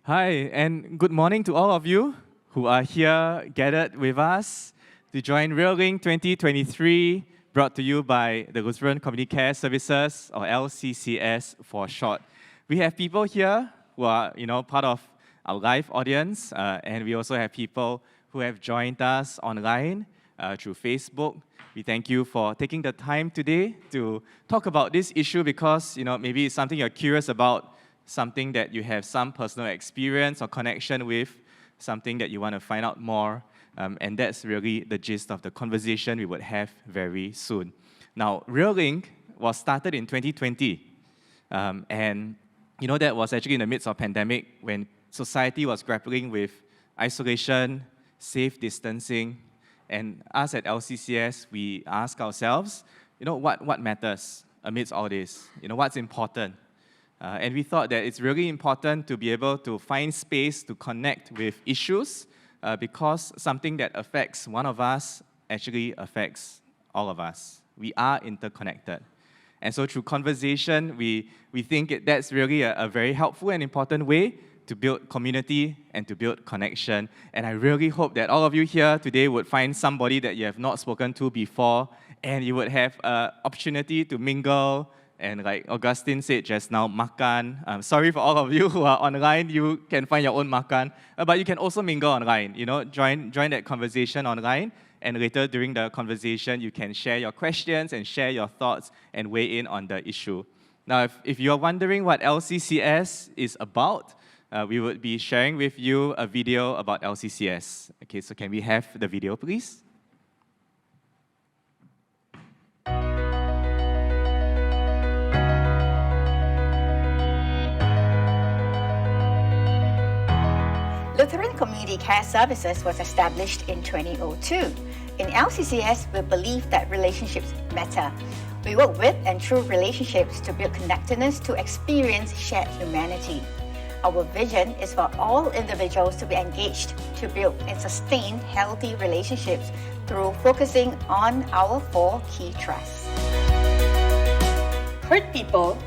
Hi, and good morning to all of you who are here gathered with us to join REALink 2023, brought to you by the Lutheran Community Care Services, or LCCS for short. We have people here who are, part of our live audience, and we also have people who have joined us online through Facebook. We thank you for taking the time today to talk about this issue because, maybe it's something you're curious about, something that you have some personal experience or connection with, something that you want to find out more, and that's really the gist of the conversation we would have very soon. Now, REALink was started in 2020, and that was actually in the midst of pandemic when society was grappling with isolation, safe distancing, and us at LCCS, we ask ourselves, what matters amidst all this? What's important? And we thought that it's really important to be able to find space to connect with issues because something that affects one of us actually affects all of us. We are interconnected. And so through conversation, we think that's really a very helpful and important way to build community and to build connection. And I really hope that all of you here today would find somebody that you have not spoken to before and you would have an opportunity to mingle. And like Augustine said just now, makan. Sorry for all of you who are online, you can find your own makan. But you can also mingle online, join that conversation online. And later during the conversation, you can share your questions and share your thoughts and weigh in on the issue. Now, if you're wondering what LCCS is about, we would be sharing with you a video about LCCS. Okay, so can we have the video, please? Lutheran Community Care Services was established in 2002. In LCCS, we believe that relationships matter. We work with and through relationships to build connectedness to experience shared humanity. Our vision is for all individuals to be engaged to build and sustain healthy relationships through focusing on our 4 key trusts. Hurt people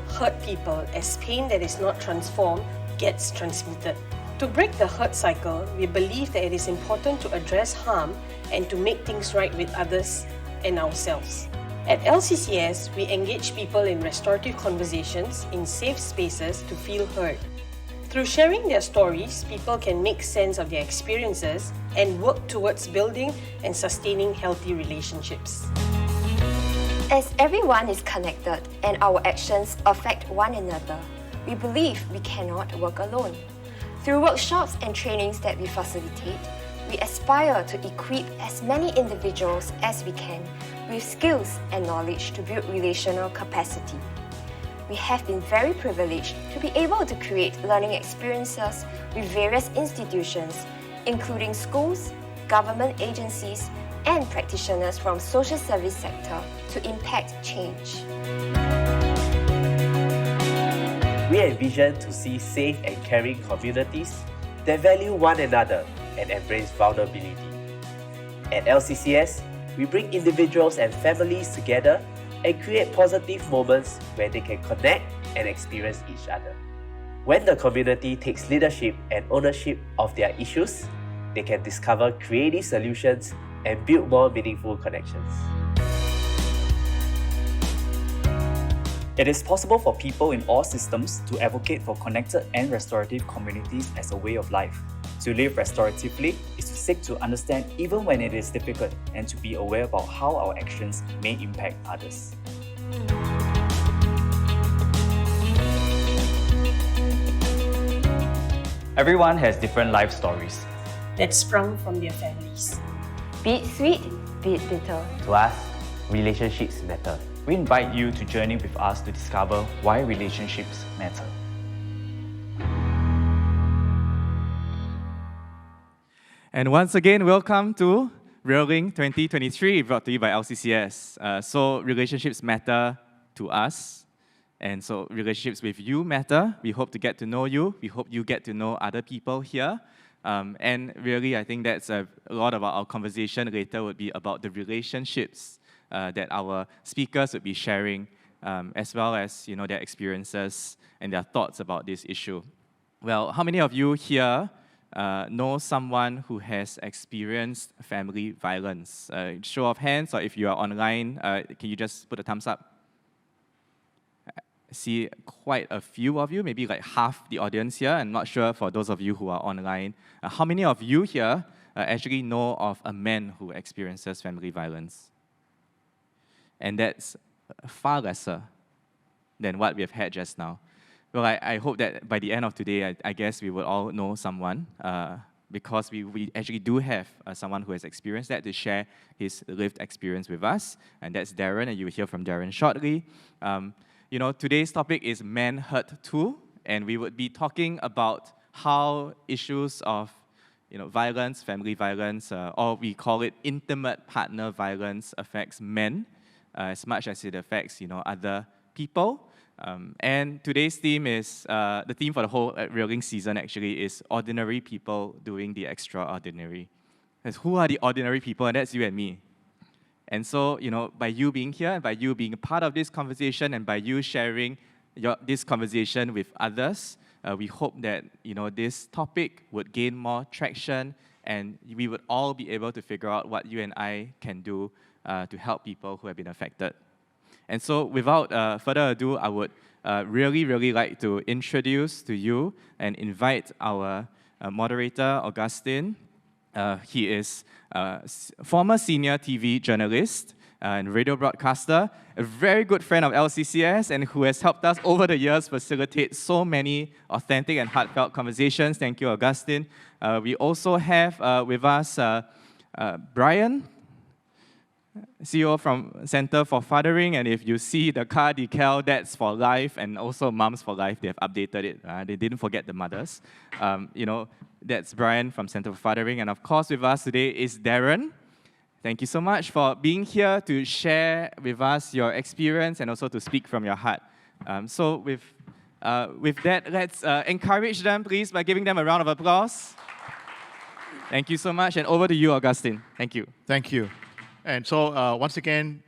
as pain that is not transformed gets transmitted. To break the hurt cycle, we believe that it is important to address harm and to make things right with others and ourselves. At LCCS, we engage people in restorative conversations in safe spaces to feel heard. Through sharing their stories, people can make sense of their experiences and work towards building and sustaining healthy relationships. As everyone is connected and our actions affect one another, we believe we cannot work alone. Through workshops and trainings that we facilitate, we aspire to equip as many individuals as we can with skills and knowledge to build relational capacity. We have been very privileged to be able to create learning experiences with various institutions, including schools, government agencies, and practitioners from social service sector to impact change. We envision to see safe and caring communities that value one another and embrace vulnerability. At LCCS, we bring individuals and families together and create positive moments where they can connect and experience each other. When the community takes leadership and ownership of their issues, they can discover creative solutions and build more meaningful connections. It is possible for people in all systems to advocate for connected and restorative communities as a way of life. To live restoratively is to seek to understand even when it is difficult and to be aware about how our actions may impact others. Everyone has different life stories that sprung from their families. Be it sweet, be it bitter. To us, relationships matter. We invite you to journey with us to discover why relationships matter. And once again, welcome to REALink 2023, brought to you by LCCS. So relationships matter to us, and so relationships with you matter. We hope to get to know you. We hope you get to know other people here. And really, I think that's a lot of our conversation later would be about the relationships that our speakers would be sharing, as well as their experiences and their thoughts about this issue. Well, how many of you here know someone who has experienced family violence? Show of hands, or if you are online, can you just put a thumbs up? I see quite a few of you, maybe like half the audience here. I'm not sure for those of you who are online. How many of you here actually know of a man who experiences family violence? And that's far lesser than what we have had just now. Well, I hope that by the end of today, I guess we will all know someone, because we actually do have someone who has experienced that to share his lived experience with us, and that's Dairen, and you will hear from Dairen shortly. Today's topic is manhood too, and we would be talking about how issues of violence, family violence, or we call it intimate partner violence, affects men as much as it affects other people. And today's theme is, the theme for the whole REALink season actually is ordinary people doing the extraordinary. Because who are the ordinary people? And that's you and me. And so, by you being here, and by you being a part of this conversation, and by you sharing this conversation with others, we hope that this topic would gain more traction, and we would all be able to figure out what you and I can do to help people who have been affected. And so, without further ado, I would really like to introduce to you and invite our moderator, Augustine. He is a former senior TV journalist and radio broadcaster, a very good friend of LCCS, and who has helped us over the years facilitate so many authentic and heartfelt conversations. Thank you, Augustine. We also have with us Bryan, CEO from Center for Fathering, and if you see the car decal, that's for life, and also Moms for Life, they have updated it. They didn't forget the mothers. That's Bryan from Center for Fathering, and of course with us today is Dairen. Thank you so much for being here to share with us your experience and also to speak from your heart. So with that, let's encourage them, please, by giving them a round of applause. Thank you so much, and over to you, Augustine. Thank you. Thank you. And so once again,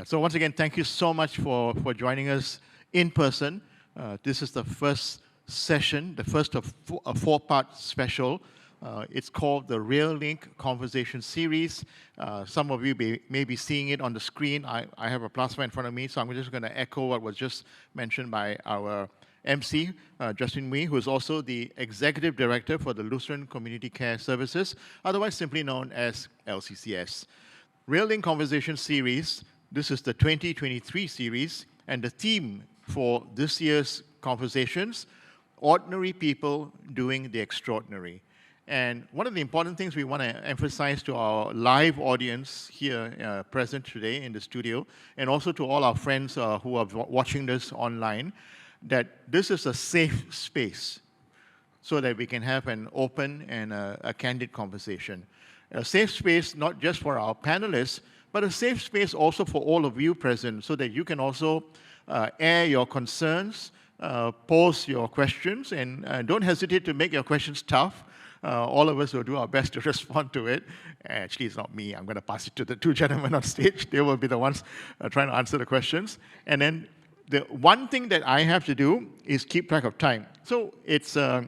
So once again, thank you so much for joining us in person. This is the first session, the first of a four-part special. It's called the REALink Conversation Series. Some of you may be seeing it on the screen. I have a plasma in front of me, so I'm just going to echo what was just mentioned by our MC, Justin Wee, who is also the Executive Director for the Lutheran Community Care Services, otherwise simply known as LCCS. REALink Conversation Series, this is the 2023 series, and the theme for this year's conversations, ordinary people doing the extraordinary. And one of the important things we want to emphasize to our live audience here present today in the studio, and also to all our friends who are watching this online, that this is a safe space so that we can have an open and a candid conversation. A safe space not just for our panelists, but a safe space also for all of you present so that you can also air your concerns, pose your questions, and don't hesitate to make your questions tough. All of us will do our best to respond to it. Actually, it's not me. I'm going to pass it to the two gentlemen on stage. They will be the ones trying to answer the questions. And then the one thing that I have to do is keep track of time. So it's a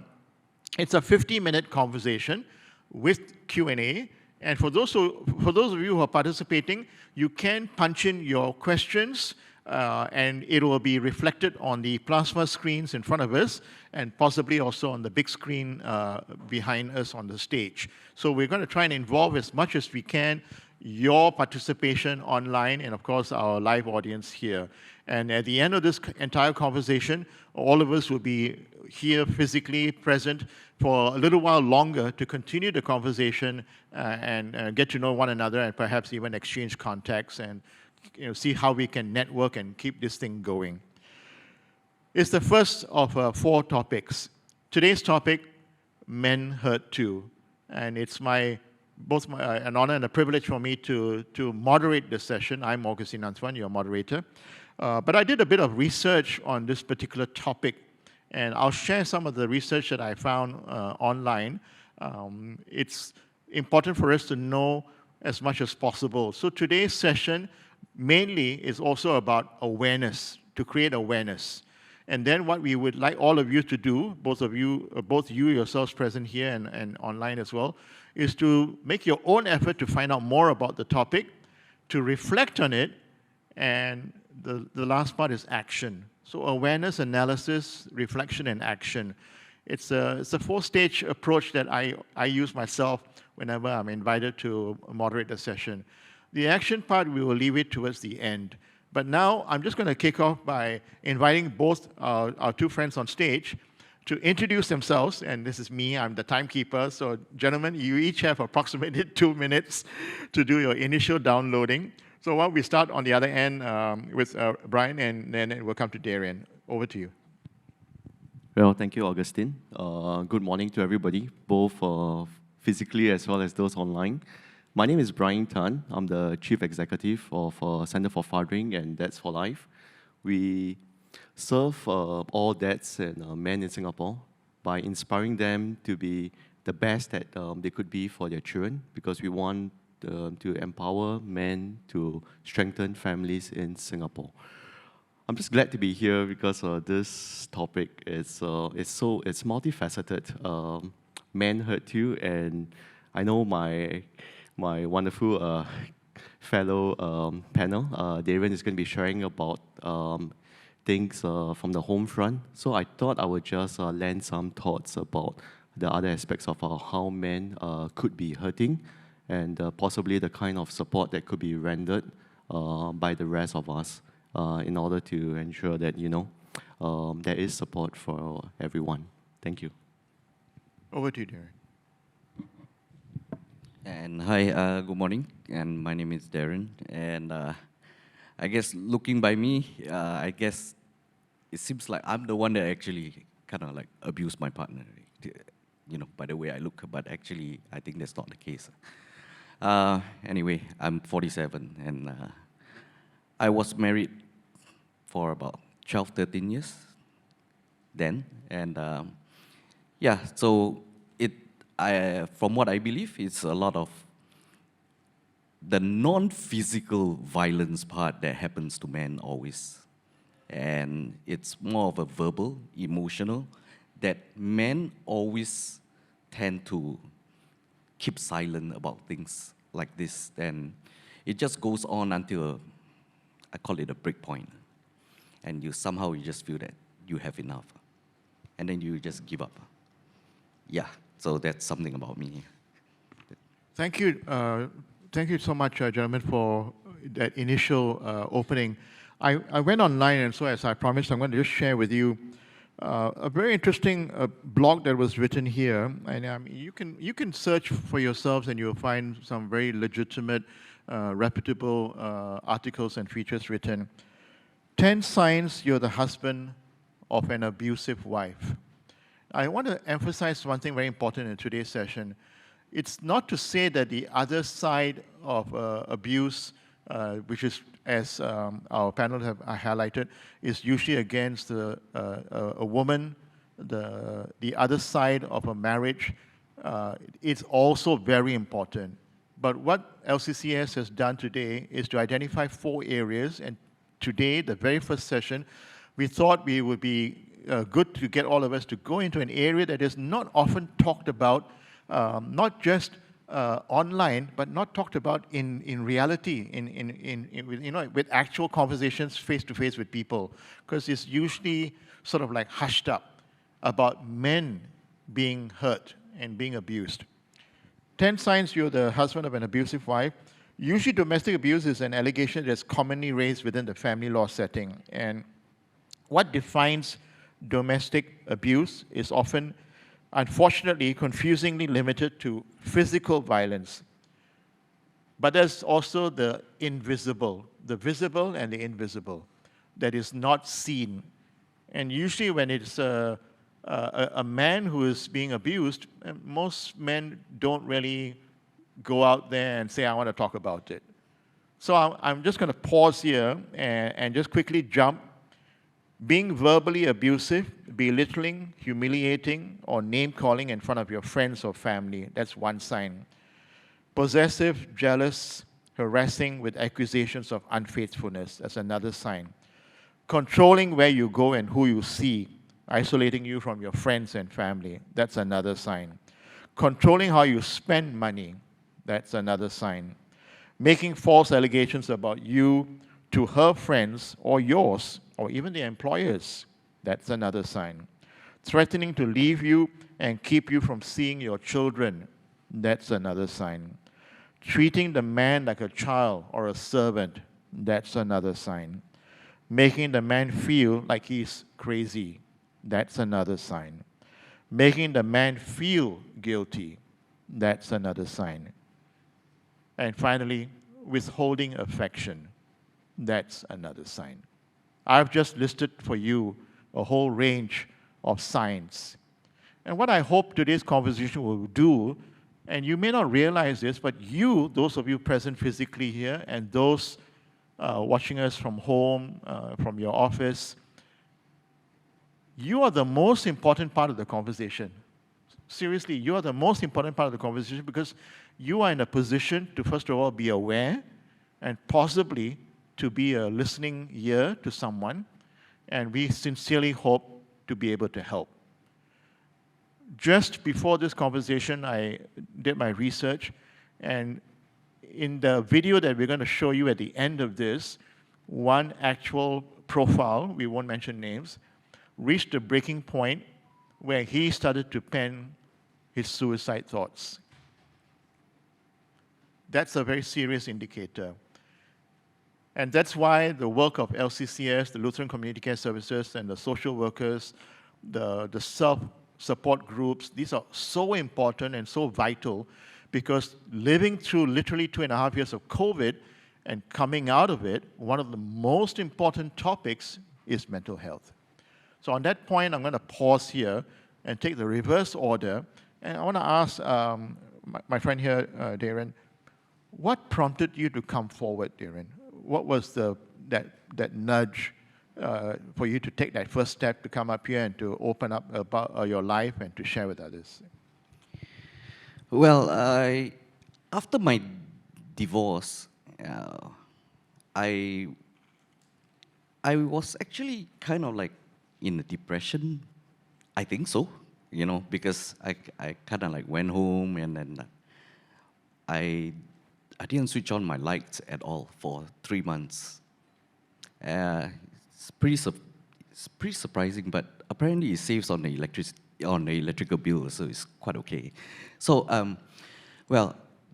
50-minute conversation with Q&A. And for those of you who are participating, you can punch in your questions, and it will be reflected on the plasma screens in front of us, and possibly also on the big screen behind us on the stage. So we're going to try and involve as much as we can your participation online, and of course our live audience here. And at the end of this entire conversation, all of us will be here physically present for a little while longer to continue the conversation and get to know one another, and perhaps even exchange contacts and see how we can network and keep this thing going. It's the first of four topics. Today's topic, men hurt too, and it's both an honor and a privilege for me to moderate this session. I'm Augustine Antoine, your moderator. But I did a bit of research on this particular topic, and I'll share some of the research that I found online. It's important for us to know as much as possible. So today's session mainly is also about awareness, to create awareness. And then what we would like all of you to do, both you yourselves present here and online as well, is to make your own effort to find out more about the topic, to reflect on it, and the last part is action. So awareness, analysis, reflection, and action. It's a 4-stage approach that I use myself whenever I'm invited to moderate the session. The action part, we will leave it towards the end. But now I'm just going to kick off by inviting both our two friends on stage to introduce themselves. And this is me, I'm the timekeeper. So gentlemen, you each have approximately 2 minutes to do your initial downloading. So why don't we start on the other end with Bryan, and then we'll come to Dairen. Over to you. Well, thank you, Augustine. Good morning to everybody, both physically as well as those online. My name is Bryan Tan. I'm the Chief Executive of Center for Fathering and Dads for Life. We serve all dads and men in Singapore by inspiring them to be the best that they could be for their children, because we want to empower men to strengthen families in Singapore. I'm just glad to be here because this topic is it's multifaceted. Men hurt you, and I know my wonderful fellow panel, Dairen, is going to be sharing about things from the home front. So I thought I would just lend some thoughts about the other aspects of how men could be hurting, and possibly the kind of support that could be rendered by the rest of us in order to ensure that, there is support for everyone. Thank you. Over to you, Dairen. And hi, good morning, and my name is Dairen, and I guess looking by me, I guess it seems like I'm the one that actually kind of like abused my partner, by the way I look, but actually I think that's not the case. Anyway, I'm 47, and I was married for about 12, 13 years then, and so from what I believe, it's a lot of the non-physical violence part that happens to men always. And it's more of a verbal, emotional, that men always tend to keep silent about things like this. And it just goes on until, I call it a break point. And you just feel that you have enough. And then you just give up. Yeah. So that's something about me. Thank you. Thank you so much, gentlemen, for that initial opening. I went online, and so as I promised, I'm going to just share with you a very interesting blog that was written here. And you can search for yourselves, and you'll find some very legitimate, reputable articles and features written. 10 signs you're the husband of an abusive wife. I want to emphasize one thing very important in today's session. It's not to say that the other side of abuse, which is, as our panel have highlighted, is usually against a woman, the other side of a marriage. It's also very important. But what LCCS has done today is to identify 4 areas, and today, the very first session, we thought we would be good to get all of us to go into an area that is not often talked about, not just online, but not talked about in reality, with actual conversations face to face with people, because it's usually sort of like hushed up about men being hurt and being abused. 10 signs you're the husband of an abusive wife. Usually domestic abuse is an allegation that's commonly raised within the family law setting. And what defines domestic abuse is often, unfortunately, confusingly limited to physical violence. But there's also the invisible, the visible and the invisible, that is not seen. And usually when it's a man who is being abused, most men don't really go out there and say, I want to talk about it. So I'm just going to pause here and just quickly jump. Being verbally abusive, belittling, humiliating, or name-calling in front of your friends or family, that's one sign. Possessive, jealous, harassing with accusations of unfaithfulness, that's another sign. Controlling where you go and who you see, isolating you from your friends and family, that's another sign. Controlling how you spend money, that's another sign. Making false allegations about you to her friends or yours, or even the employers, that's another sign. Threatening to leave you and keep you from seeing your children, that's another sign. Treating the man like a child or a servant, that's another sign. Making the man feel like he's crazy, that's another sign. Making the man feel guilty, that's another sign. And finally, withholding affection, that's another sign. I've just listed for you a whole range of signs. And what I hope today's conversation will do, and you may not realize this, but you, those of you present physically here, and those watching us from home, from your office, you are the most important part of the conversation. Seriously, you are the most important part of the conversation because you are in a position to, first of all, be aware and possibly to be a listening ear to someone, and we sincerely hope to be able to help. Just before this conversation, I did my research, and in the video that we're going to show you at the end of this, one actual profile, we won't mention names, reached a breaking point where he started to pen his suicide thoughts. That's a very serious indicator. And that's why the work of LCCS, the Lutheran Community Care Services, and the social workers, the self-support groups, these are so important and so vital because living through literally 2.5 years of COVID and coming out of it, one of the most important topics is mental health. So on that point, I'm going to pause here and take the reverse order. And I want to ask my friend here, Dairen, what prompted you to come forward, Dairen? What was that nudge for you to take that first step to come up here and to open up about your life and to share with others? Well, after my divorce, I was actually kind of like in a depression. I think so, because I kind of like went home and then I didn't switch on my lights at all for 3 months. It's pretty surprising, but apparently it saves on the electrical bill, so it's quite okay. So,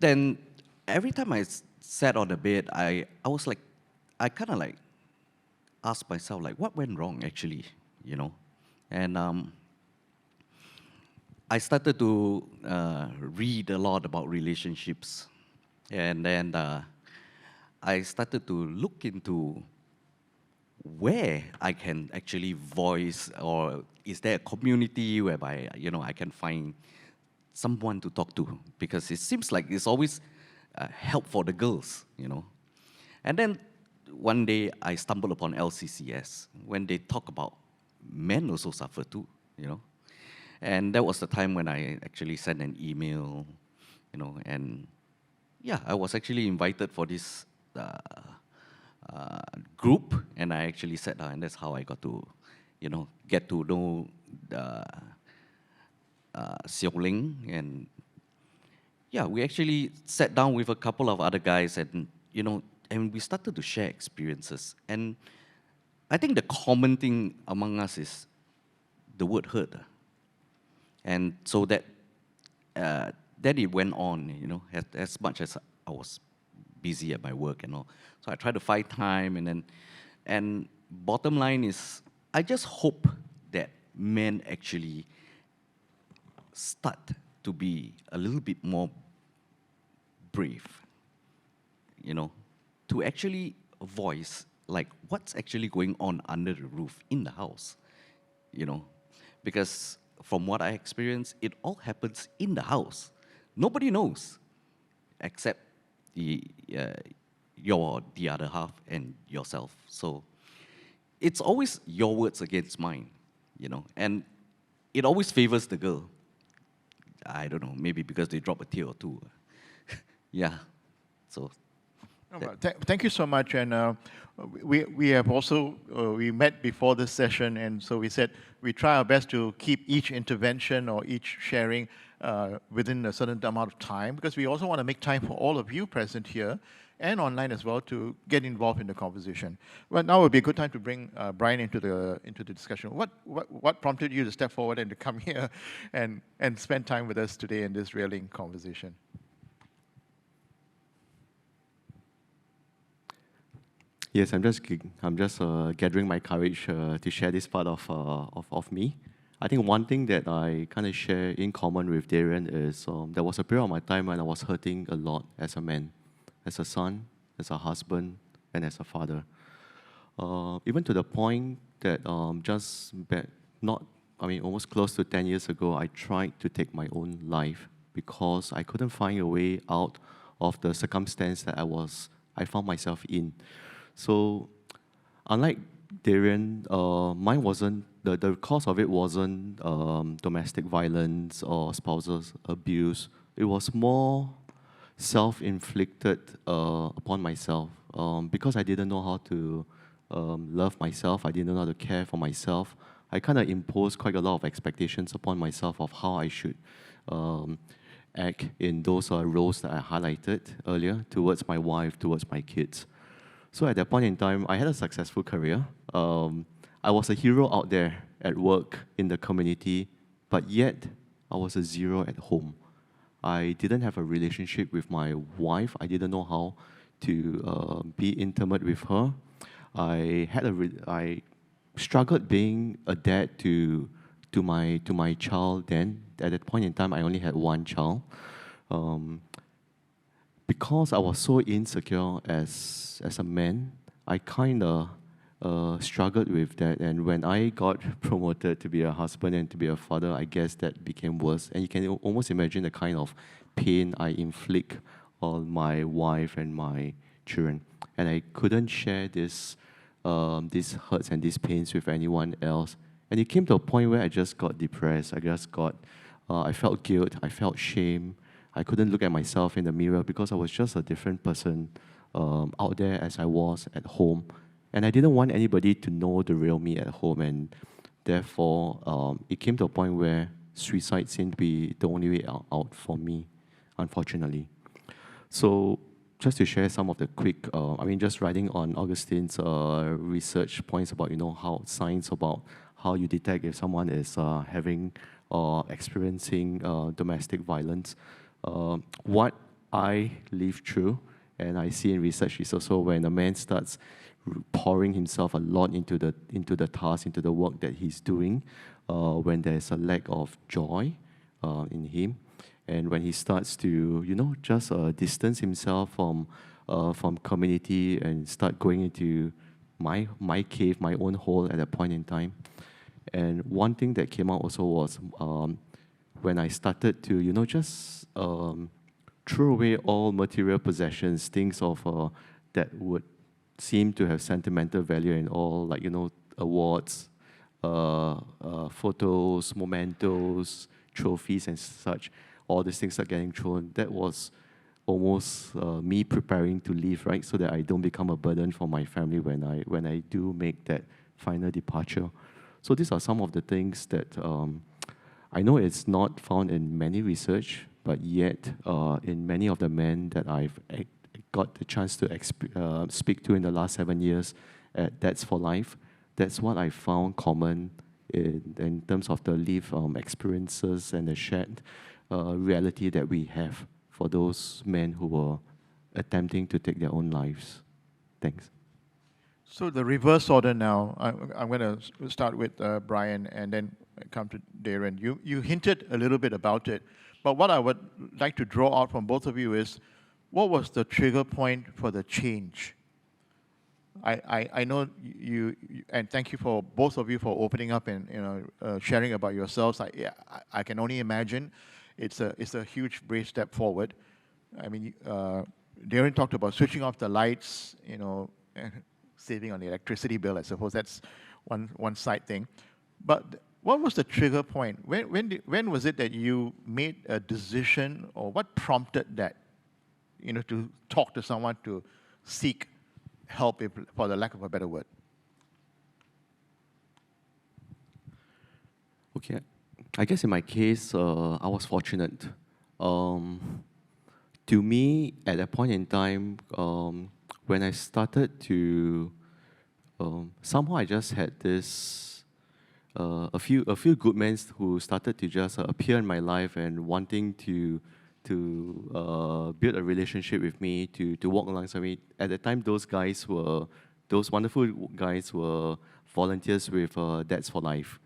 then every time I sat on the bed, I was like, I kind of like asked myself, like, what went wrong actually, And I started to read a lot about relationships, and then I started to look into where I can actually voice, or is there a community whereby I can find someone to talk to, because it seems like it's always help for the girls, And then one day I stumbled upon LCCS when they talk about men also suffer too, And that was the time when I actually sent an email, and yeah, I was actually invited for this group, and I actually sat down, and that's how I got to, get to know REALink, and yeah, we actually sat down with a couple of other guys, and and we started to share experiences, and I think the common thing among us is the word hurt, and so that then it went on, as much as I was busy at my work and all. So I tried to find time, and bottom line is, I just hope that men actually start to be a little bit more brave, to actually voice, like, what's actually going on under the roof in the house, because from what I experienced, it all happens in the house. Nobody knows except the other half and yourself. So it's always your words against mine, and it always favors the girl. I don't know, maybe because they drop a tear or two. Yeah, so Thank you so much. And we have also, we met before this session, and so we said we try our best to keep each intervention or each sharing within a certain amount of time, because we also want to make time for all of you present here and online as well to get involved in the conversation. Well, now would be a good time to bring Bryan into the discussion. What prompted you to step forward and to come here and spend time with us today in this REALink conversation? Yes, I'm just gathering my courage to share this part of me. I think one thing that I kind of share in common with Dairen is there was a period of my time when I was hurting a lot as a man, as a son, as a husband, and as a father. Even to the point that almost close to 10 years ago, I tried to take my own life because I couldn't find a way out of the circumstance that I found myself in. So, unlike Dairen, mine wasn't, the cause of it wasn't domestic violence or spousal abuse. It was more self-inflicted upon myself because I didn't know how to love myself. I didn't know how to care for myself. I kind of imposed quite a lot of expectations upon myself of how I should act in those roles that I highlighted earlier towards my wife, towards my kids. So at that point in time, I had a successful career. I was a hero out there at work in the community, but yet I was a zero at home. I didn't have a relationship with my wife. I didn't know how to be intimate with her. I struggled being a dad to my child then. At that point in time, I only had one child. Because I was so insecure as a man, I kind of struggled with that. And when I got promoted to be a husband and to be a father, I guess that became worse. And you can almost imagine the kind of pain I inflict on my wife and my children. And I couldn't share these hurts and these pains with anyone else. And it came to a point where I just got depressed. I felt guilt. I felt shame. I couldn't look at myself in the mirror because I was just a different person out there as I was at home. And I didn't want anybody to know the real me at home. And therefore, it came to a point where suicide seemed to be the only way out for me, unfortunately. So just to share some of the quick, just writing on Augustine's research points about, how science about how you detect if someone is having or experiencing domestic violence. What I live through and I see in research is also when a man starts pouring himself a lot into the task, into the work that he's doing, when there's a lack of joy in him, and when he starts to just distance himself from community and start going into my cave, my own hole at that point in time. And one thing that came out also was when I started to, just throw away all material possessions, things of that would seem to have sentimental value and all, like, awards, photos, mementos, trophies and such. All these things are getting thrown. That was almost me preparing to leave, right? So that I don't become a burden for my family when I do make that final departure. So these are some of the things that I know it's not found in many research, but yet in many of the men that I've got the chance to speak to in the last 7 years at That's for Life, that's what I found common in terms of the lived experiences and the shared reality that we have for those men who were attempting to take their own lives. Thanks. So the reverse order now, I'm going to start with Bryan and then come to Dairen. You hinted a little bit about it, but what I would like to draw out from both of you is, what was the trigger point for the change? I know you, and thank you for both of you for opening up and sharing about yourselves. I can only imagine it's a huge brave step forward. I mean, Dairen talked about switching off the lights, saving on the electricity bill. I suppose that's one side thing. But what was the trigger point? When was it that you made a decision, or what prompted that? To talk to someone, to seek help, for the lack of a better word? Okay, I guess in my case, I was fortunate. To me, at that point in time, when I started to, somehow I just had this, a few good men who started to just appear in my life and wanting to build a relationship with me, to walk alongside me. At the time, those wonderful guys were volunteers with Dads for Life.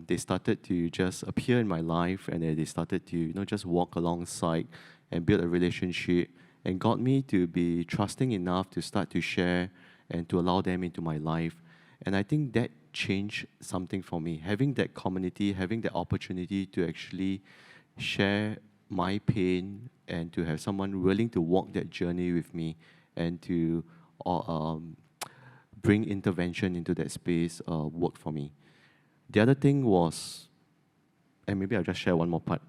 They started to just appear in my life, and then they started to just walk alongside and build a relationship, and got me to be trusting enough to start to share and to allow them into my life. And I think that changed something for me. Having that community, having the opportunity to actually share my pain and to have someone willing to walk that journey with me and to bring intervention into that space worked for me. The other thing was, and maybe I'll just share one more part.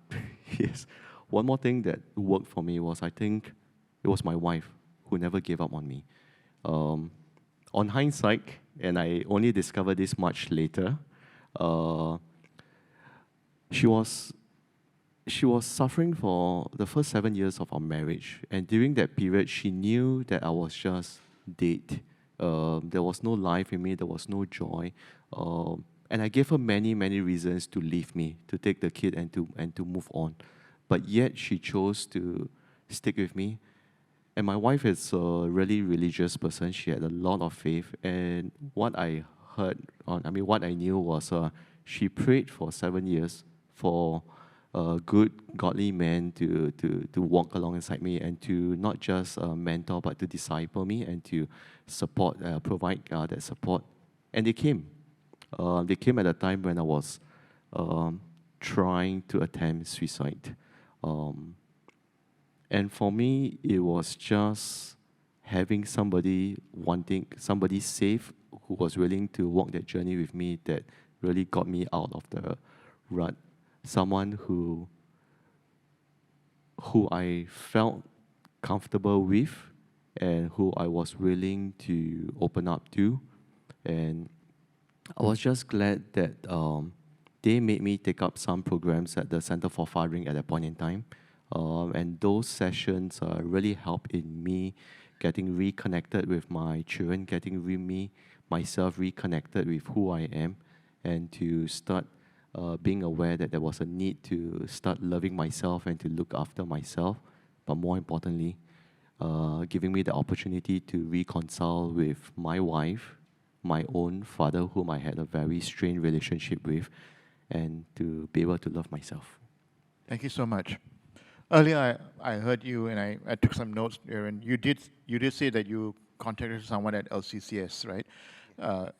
Yes. One more thing that worked for me was, I think, it was my wife who never gave up on me. On hindsight, and I only discovered this much later, she was suffering for the first 7 years of our marriage. And during that period, she knew that I was just dead. There was no life in me, there was no joy. And I gave her many, many reasons to leave me, to take the kid and to move on. But yet she chose to stick with me. And my wife is a really religious person. She had a lot of faith. And what I what I knew was she prayed for 7 years for a good, godly man to walk alongside me and to not just mentor, but to disciple me and to support, provide that support. And they came. They came at a time when I was trying to attempt suicide. And for me, it was just having somebody safe who was willing to walk that journey with me that really got me out of the rut. Someone who I felt comfortable with and who I was willing to open up to. And I was just glad that they made me take up some programs at the Center for Fathering at that point in time. And those sessions really helped in me getting reconnected with my children, getting myself reconnected with who I am, and to start being aware that there was a need to start loving myself and to look after myself. But more importantly, giving me the opportunity to reconcile with my wife, my own father, whom I had a very strained relationship with, and to be able to love myself. Thank you so much. Earlier, I heard you, and I took some notes there, and you did say that you contacted someone at LCCS, right?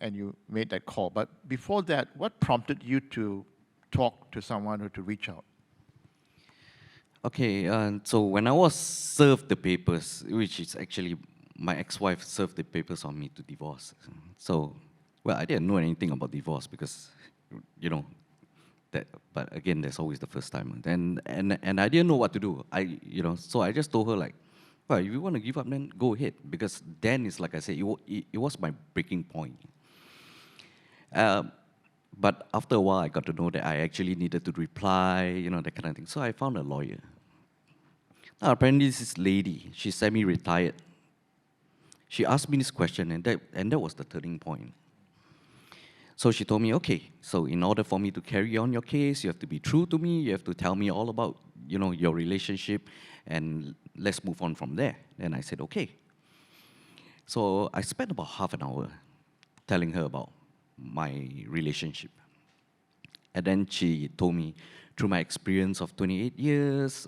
And you made that call. But before that, what prompted you to talk to someone or to reach out? Okay, so when I was served the papers, which is actually my ex-wife served the papers on me to divorce. So, well, I didn't know anything about divorce because, but again, there's always the first time. And I didn't know what to do. So I just told her like, well, if you want to give up, then go ahead. Because then it's like I said, it was my breaking point. But after a while, I got to know that I actually needed to reply, that kind of thing. So I found a lawyer. Now, apparently this lady, she's semi-retired. She asked me this question, and that was the turning point. So she told me, okay, so in order for me to carry on your case, you have to be true to me, you have to tell me all about, your relationship, and let's move on from there. And I said, okay. So I spent about half an hour telling her about my relationship. And then she told me, through my experience of 28 years,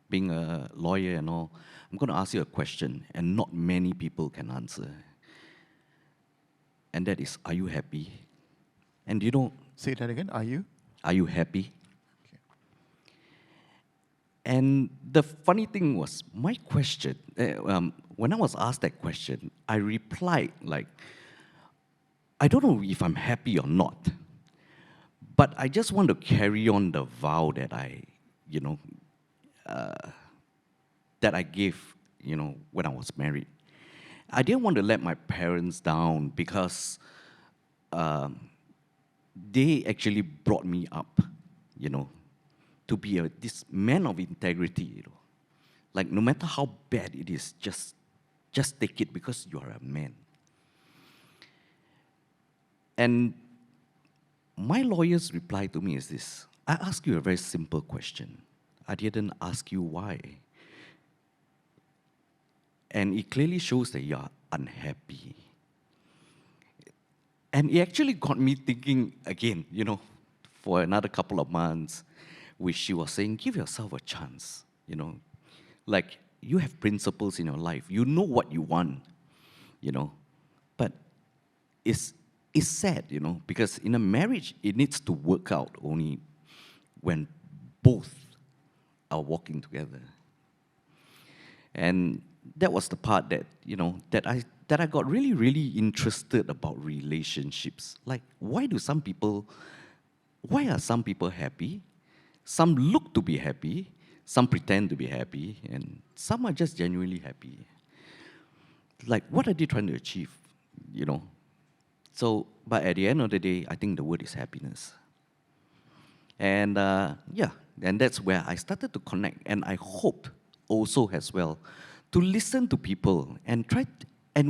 being a lawyer and all, I'm going to ask you a question, and not many people can answer. And that is, are you happy? And Say that again, are you? Are you happy? Okay. And the funny thing was, my question, when I was asked that question, I replied like, I don't know if I'm happy or not, but I just want to carry on the vow that I gave, when I was married. I didn't want to let my parents down because they actually brought me up, to be this man of integrity, Like, no matter how bad it is, just take it because you are a man. And my lawyer's reply to me is this: I ask you a very simple question. I didn't ask you why. And it clearly shows that you are unhappy. And it actually got me thinking again, for another couple of months, which she was saying, give yourself a chance, Like, you have principles in your life. You know what you want, But it's sad, because in a marriage, it needs to work out only when both are walking together. And that was the part that, that I got really, really interested about relationships. Like, why are some people happy? Some look to be happy, some pretend to be happy, and some are just genuinely happy. Like, what are they trying to achieve, So, but at the end of the day, I think the word is happiness. And and that's where I started to connect, and I hope also as well to listen to people and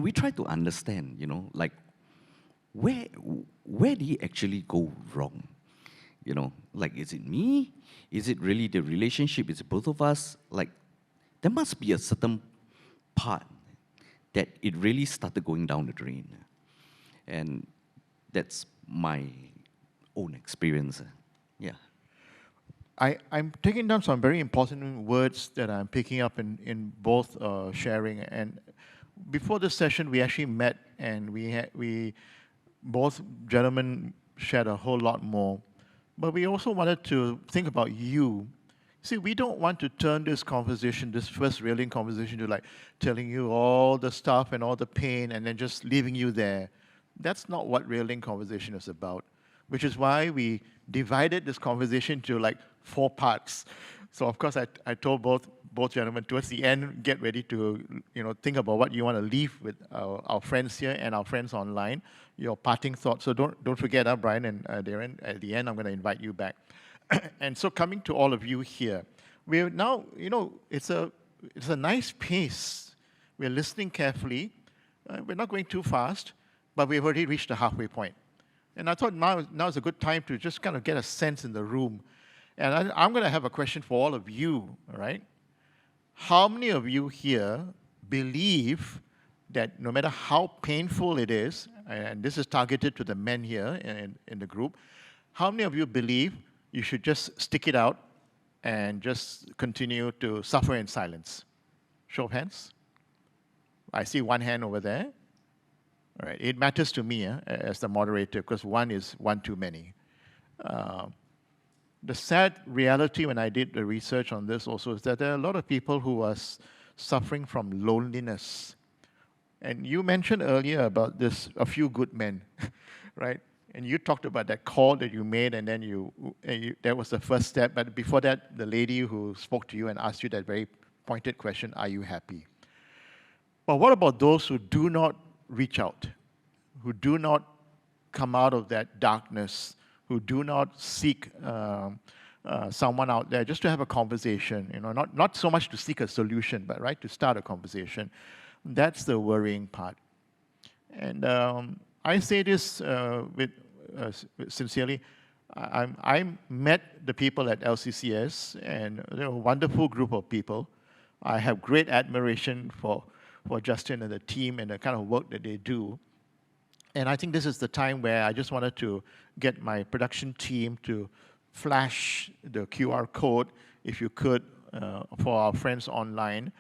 we try to understand, like, where did he actually go wrong? Like, is it me? Is it really the relationship? Is it both of us? Like, there must be a certain part that it really started going down the drain. And that's my own experience. Yeah. I'm taking down some very important words that I'm picking up in both sharing. And before this session, we actually met, and we both gentlemen shared a whole lot more. But we also wanted to think about you. See, we don't want to turn this conversation, this first REALink conversation, to like telling you all the stuff and all the pain and then just leaving you there. That's not what REALink conversation is about, which is why we divided this conversation to like 4 parts. So of course, I told both gentlemen towards the end, get ready to think about what you want to leave with our friends here and our friends online, your parting thoughts. So don't forget, Bryan and Dairen, at the end, I'm going to invite you back. And so coming to all of you here, we're now, it's a nice pace. We're listening carefully. We're not going too fast, but we've already reached the halfway point. And I thought now is a good time to just kind of get a sense in the room. And I'm going to have a question for all of you, all right? How many of you here believe that no matter how painful it is, and this is targeted to the men here in the group, how many of you believe you should just stick it out and just continue to suffer in silence? Show of hands. I see one hand over there. All right, it matters to me as the moderator because one is one too many. The sad reality when I did the research on this also is that there are a lot of people who are suffering from loneliness. And you mentioned earlier about this, a few good men, right? And you talked about that call that you made, and then that was the first step. But before that, the lady who spoke to you and asked you that very pointed question, are you happy? But what about those who do not reach out, who do not come out of that darkness, who do not seek someone out there just to have a conversation, not so much to seek a solution, but right, to start a conversation. That's the worrying part. And I say this sincerely. I met the people at LCCS, and they're a wonderful group of people. I have great admiration for Justin and the team and the kind of work that they do. And I think this is the time where I just wanted to get my production team to flash the QR code, if you could, for our friends online.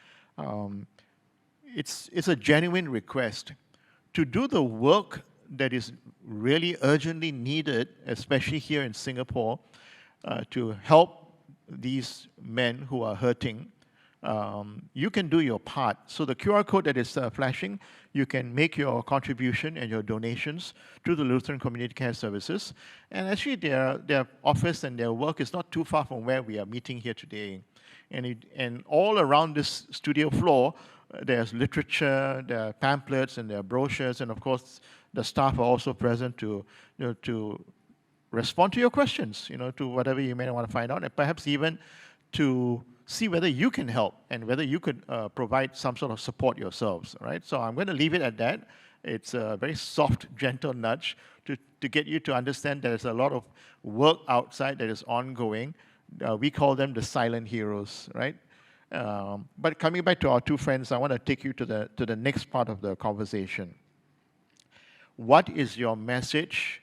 It's a genuine request to do the work that is really urgently needed, especially here in Singapore, to help these men who are hurting. you can do your part. So the QR code that is flashing, you can make your contribution and your donations to the Lutheran Community Care Services. And actually their office and their work is not too far from where we are meeting here today. And all around this studio floor, there's literature, there are pamphlets, and there are brochures, and of course, the staff are also present to respond to your questions, to whatever you may want to find out, and perhaps even to see whether you can help and whether you could provide some sort of support yourselves, right? So I'm going to leave it at that. It's a very soft, gentle nudge to get you to understand there's a lot of work outside that is ongoing. We call them the silent heroes, right? But coming back to our two friends, I want to take you to the next part of the conversation. What is your message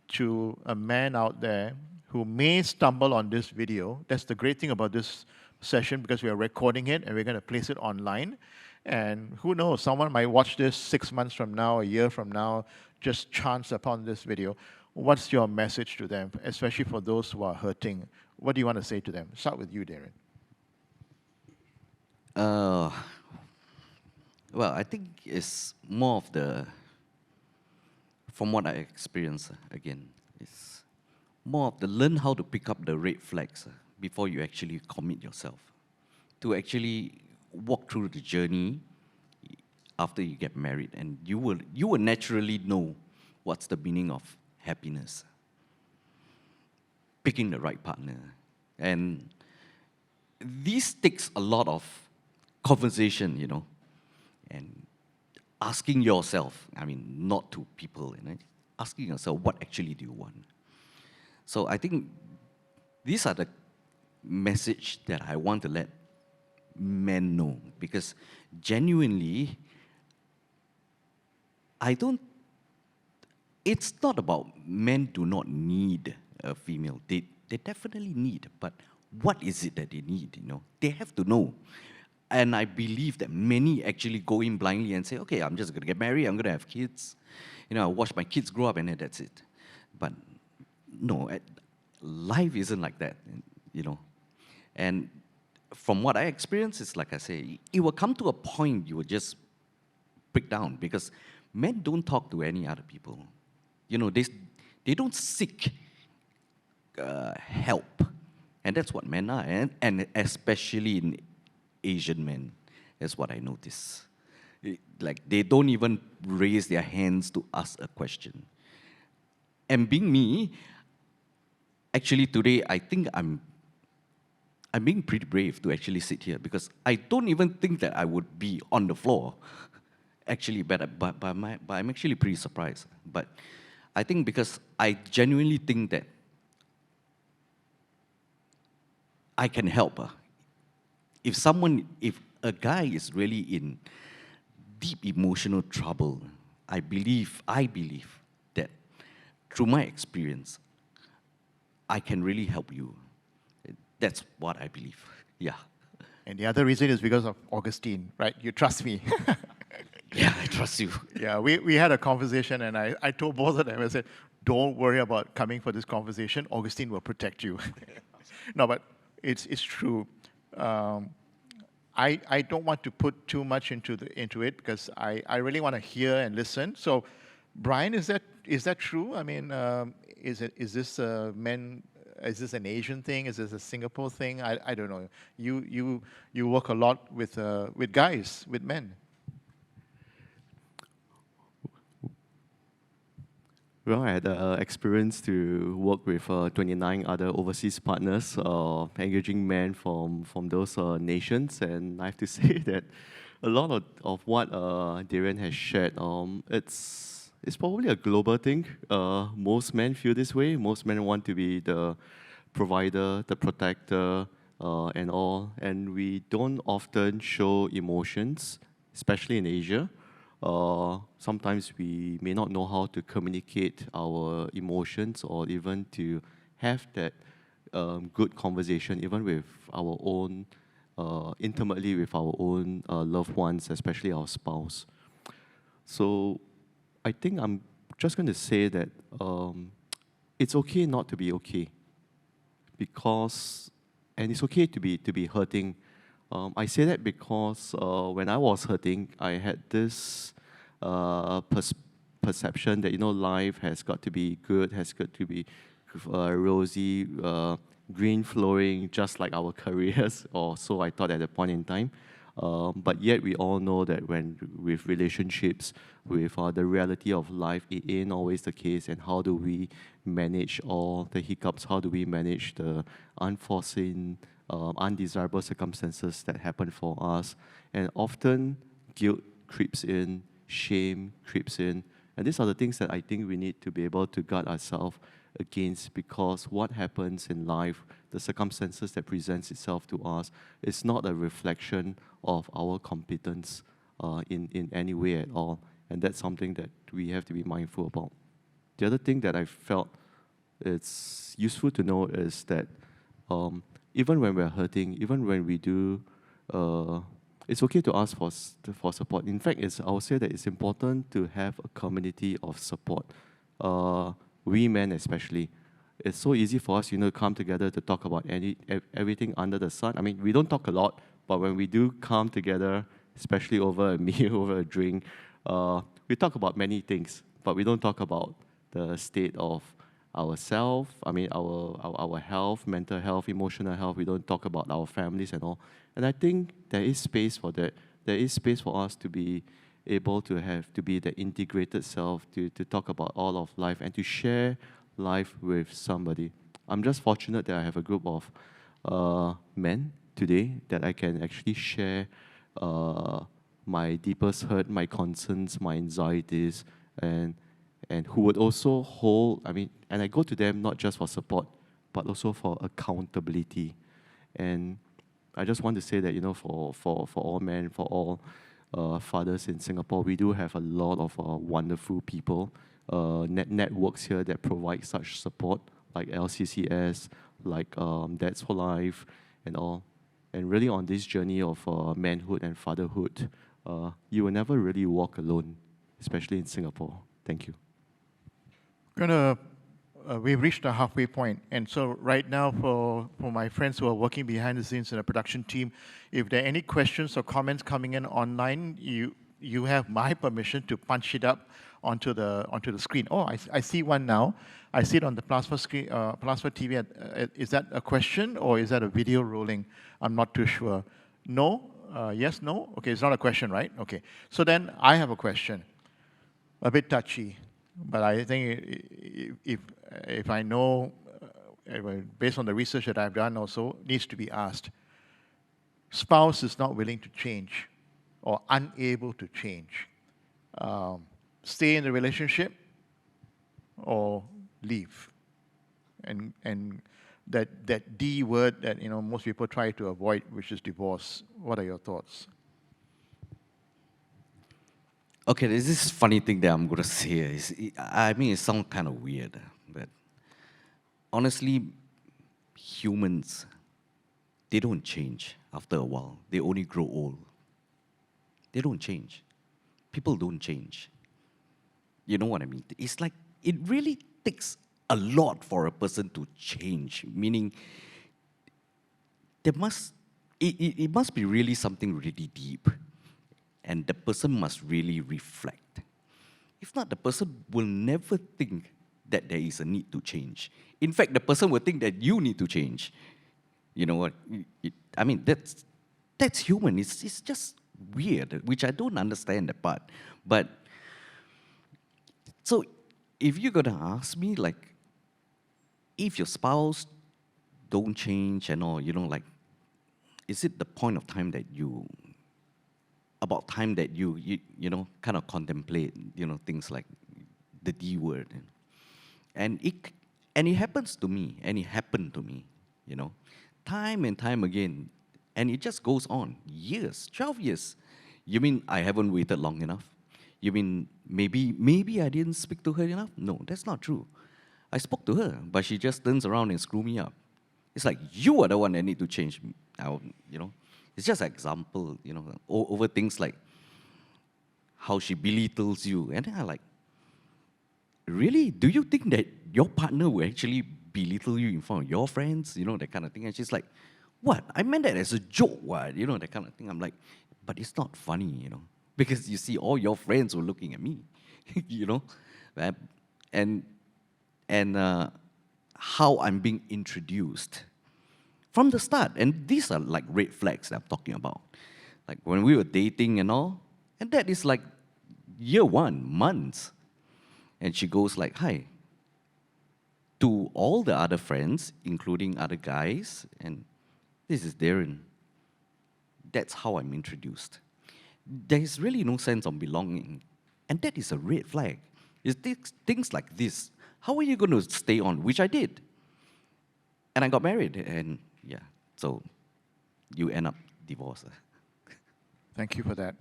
to a man out there who may stumble on this video? That's the great thing about this session, because we are recording it and we're going to place it online. And who knows, someone might watch this 6 months from now, a year from now, just chance upon this video. What's your message to them, especially for those who are hurting? What do you want to say to them? Start with you, Dairen. Well, I think it's more of from what I experienced, again, it's more of learn how to pick up the red flags before you actually commit yourself, to actually walk through the journey after you get married, and you will naturally know what's the meaning of happiness, picking the right partner. And this takes a lot of conversation, and asking yourself, not to people, asking yourself, what actually do you want? So I think these are the message that I want to let men know, because genuinely, it's not about men do not need a female. They definitely need, but what is it that they need, They have to know. And I believe that many actually go in blindly and say, okay, I'm just going to get married, I'm going to have kids. I'll watch my kids grow up and then that's it. But no, life isn't like that, And from what I experience, it's like I say, it will come to a point you will just break down, because men don't talk to any other people. They don't seek help. And that's what men are, and especially in Asian men, is what I notice. Like, they don't even raise their hands to ask a question. And being me, actually today, I think I'm being pretty brave to actually sit here, because I don't even think that I would be on the floor, actually, but I'm actually pretty surprised. But I think because I genuinely think that I can help. If a guy is really in deep emotional trouble, I believe that through my experience, I can really help you. That's what I believe. Yeah. And the other reason is because of Augustine, right? You trust me. Yeah, I trust you. Yeah, we had a conversation, and I told both of them, I said, don't worry about coming for this conversation. Augustine will protect you. No, but it's true. I don't want to put too much into it, because I really want to hear and listen. So, Bryan, is that true? I mean, is this men? Is this an Asian thing? Is this a Singapore thing? I don't know. You work a lot with guys, with men. Well, I had the experience to work with 29 other overseas partners, engaging men from those nations, and I have to say that a lot of what Dairen has shared, it's probably a global thing. Most men feel this way. Most men want to be the provider, the protector, and all, and we don't often show emotions, especially in Asia. Sometimes we may not know how to communicate our emotions, or even to have that good conversation, even with our own, intimately with our own loved ones, especially our spouse. So I think I'm just going to say that it's okay not to be okay, and it's okay to be hurting I say that because when I was hurting, I had this perception that, life has got to be good, has got to be rosy, green flowing, just like our careers, or so I thought at that point in time. But yet we all know that when with relationships, with the reality of life, it ain't always the case. And how do we manage all the hiccups? How do we manage the unforeseen, undesirable circumstances that happen for us? And often guilt creeps in, shame creeps in. And these are the things that I think we need to be able to guard ourselves against, because what happens in life, the circumstances that presents itself to us, is not a reflection of our competence in any way at all. And that's something that we have to be mindful about. The other thing that I felt it's useful to know is that even when we're hurting, even when we do, it's okay to ask for support. In fact, I would say that it's important to have a community of support. We men especially, it's so easy for us, to come together to talk about everything under the sun. I mean, we don't talk a lot, but when we do come together, especially over a meal, over a drink, we talk about many things, but we don't talk about the state of ourselves. I mean, our health, mental health, emotional health. We don't talk about our families and all. And I think there is space for that. There is space for us to be able to be the integrated self, to talk about all of life and to share life with somebody. I'm just fortunate that I have a group of men today that I can actually share my deepest hurt, my concerns, my anxieties, and who would also hold, and I go to them not just for support, but also for accountability. And I just want to say that, for all men, for all fathers in Singapore, we do have a lot of wonderful people, networks here that provide such support, like LCCS, like Dads for Life, and all. And really on this journey of manhood and fatherhood, you will never really walk alone, especially in Singapore. Thank you. We've reached a halfway point, and so right now for my friends who are working behind the scenes in the production team, if there are any questions or comments coming in online, you have my permission to punch it up onto the screen. Oh, I see one now. I see it on the Plasma screen, Plasma TV. Is that a question or is that a video rolling? I'm not too sure. No? Yes, no? Okay, it's not a question, right? Okay. So then I have a question. A bit touchy, but I think if I know, based on the research that I've done also, needs to be asked. Spouse is not willing to change or unable to change. Stay in the relationship or leave. And that D word that most people try to avoid, which is divorce. What are your thoughts? Okay, there's this funny thing that I'm going to say. It sounds kind of weird, but honestly, humans, they don't change after a while. They only grow old. They don't change. People don't change. You know what I mean? It's like it really takes a lot for a person to change, meaning it must be really something really deep. And the person must really reflect. If not, the person will never think that there is a need to change. In fact, the person will think that you need to change. You know what? That's human. It's just weird, which I don't understand that part. But, so if you're gonna ask me, like, if your spouse don't change and all, is it the point of time that you kind of contemplate, things like the D word. And it happens to me, and it happened to me, time and time again. And it just goes on, years, 12 years. You mean I haven't waited long enough? You mean maybe I didn't speak to her enough? No, that's not true. I spoke to her, but she just turns around and screw me up. It's like, you are the one that need to change. It's just an example, over things like how she belittles you. And then I'm like, really? Do you think that your partner will actually belittle you in front of your friends? That kind of thing. And she's like, what? I meant that as a joke, what? You know, that kind of thing. I'm like, but it's not funny, you know, because you see all your friends were looking at me, you know, and how I'm being introduced from the start. And these are like red flags that I'm talking about. Like when we were dating and all, and that is like year one, months. And she goes like, hi, to all the other friends, including other guys, and this is Dairen. That's how I'm introduced. There is really no sense of belonging. And that is a red flag. It's things like this. How are you going to stay on? Which I did. And I got married. And yeah, so you end up divorced. Thank you for that.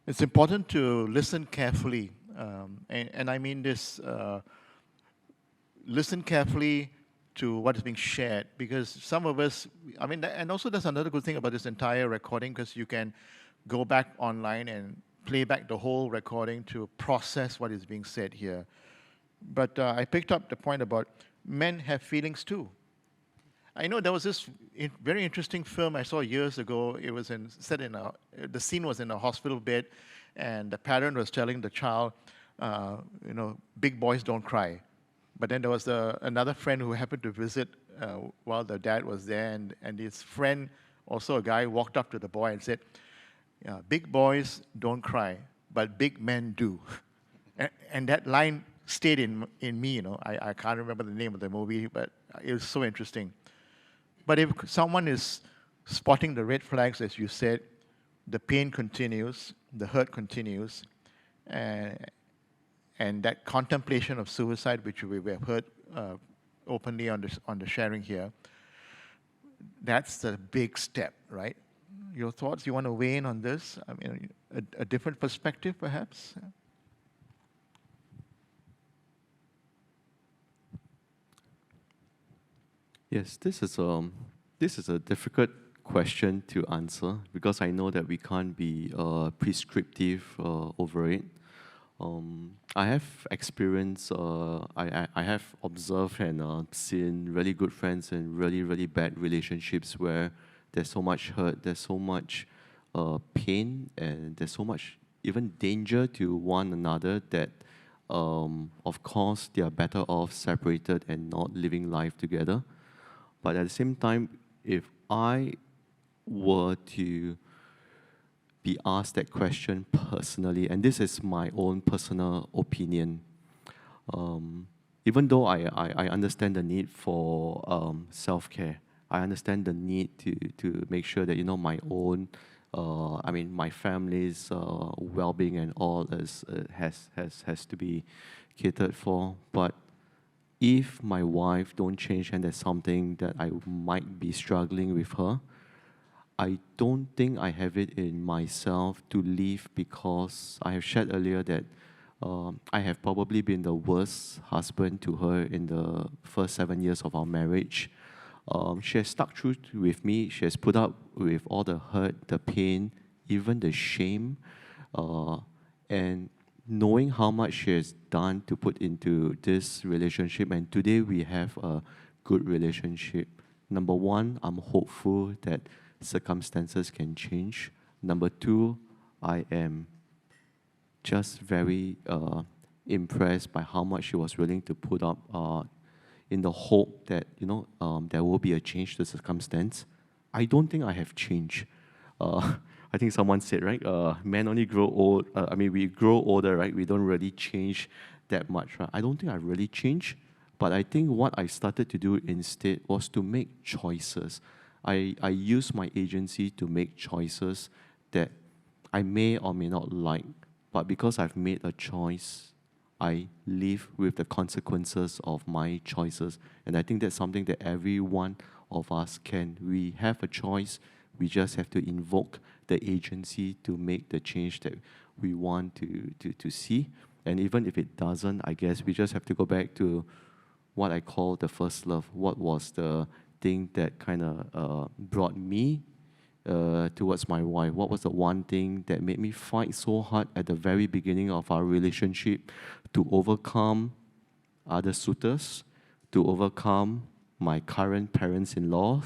It's important to listen carefully. And I mean this, listen carefully to what is being shared, because some of us, I mean, and also that's another good thing about this entire recording, because you can go back online and play back the whole recording to process what is being said here. But I picked up the point about men have feelings too. I know there was this very interesting film I saw years ago. It was the scene was in a hospital bed, and the parent was telling the child, you know, big boys don't cry. But then there was another friend who happened to visit while the dad was there, and his friend, also a guy, walked up to the boy and said, yeah, big boys don't cry, but big men do. And that line stayed in me, you know. I can't remember the name of the movie, but it was so interesting. But if someone is spotting the red flags, as you said, the pain continues, the hurt continues, and that contemplation of suicide, which we have heard openly on the sharing here, that's the big step, right? Your thoughts? You want to weigh in on this? I mean, a different perspective, perhaps? Yes, this is a difficult question to answer, because I know that we can't be prescriptive over it. I have experienced, I have observed and seen really good friends and really, really bad relationships where there's so much hurt, there's so much pain, and there's so much even danger to one another that, of course, they are better off separated and not living life together. But at the same time, if I were to be asked that question personally, and this is my own personal opinion, even though I understand the need for self-care, I understand the need to make sure that, you know, my own, my family's well-being and all has to be catered for. But if my wife don't change and there's something that I might be struggling with her, I don't think I have it in myself to leave, because I have shared earlier that I have probably been the worst husband to her in the first 7 years of our marriage. She has stuck through with me. She has put up with all the hurt, the pain, even the shame, and knowing how much she has done to put into this relationship, and today we have a good relationship. Number one, I'm hopeful that circumstances can change. Number two, I am just very impressed by how much she was willing to put up in the hope that, you know, there will be a change to circumstance. I don't think I have changed. I think someone said, right, men only grow old, we grow older, right? We don't really change that much, right? I don't think I really changed, but I think what I started to do instead was to make choices. I use my agency to make choices that I may or may not like, but because I've made a choice, I live with the consequences of my choices. And I think that's something that every one of us can. We have a choice. We just have to invoke the agency to make the change that we want to see. And even if it doesn't, I guess we just have to go back to what I call the first love. What was the thing that kind of brought me towards my wife? What was the one thing that made me fight so hard at the very beginning of our relationship to overcome other suitors, to overcome my current parents-in-law,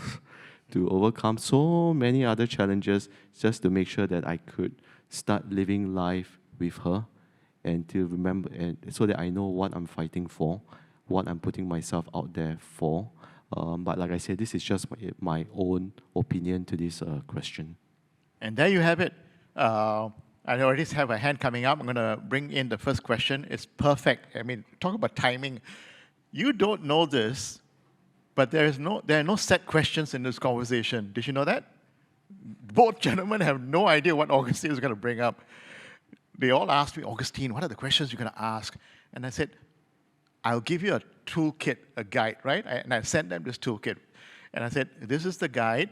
to overcome so many other challenges just to make sure that I could start living life with her and to remember, and so that I know what I'm fighting for, what I'm putting myself out there for. But like I said, this is just my own opinion to this question. And there you have it. I already have a hand coming up. I'm going to bring in the first question. It's perfect. I mean, talk about timing. You don't know this, but there are no set questions in this conversation. Did you know that? Both gentlemen have no idea what Augustine is going to bring up. They all asked me, Augustine, what are the questions you're going to ask? And I said, I'll give you a toolkit, a guide, right? And I sent them this toolkit. And I said, this is the guide.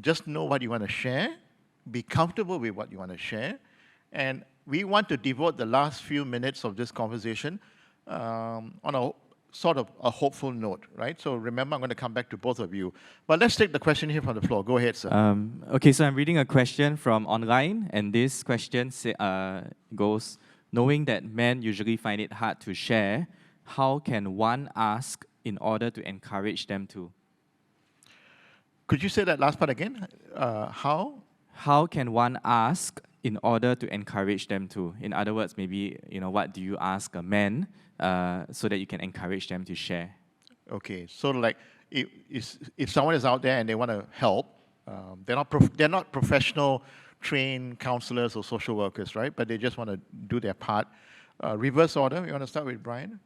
Just know what you want to share. Be comfortable with what you want to share. And we want to devote the last few minutes of this conversation on a sort of a hopeful note, right? So remember, I'm going to come back to both of you. But let's take the question here from the floor. Go ahead, sir. Okay, so I'm reading a question from online, and this question goes, knowing that men usually find it hard to share, how can one ask in order to encourage them to? Could you say that last part again? How? How can one ask in order to encourage them to? In other words, maybe, what do you ask a man so that you can encourage them to share? Okay, so like if someone is out there and they want to help, they're not professional trained counselors or social workers, right? But they just want to do their part. Reverse order, you want to start with Bryan?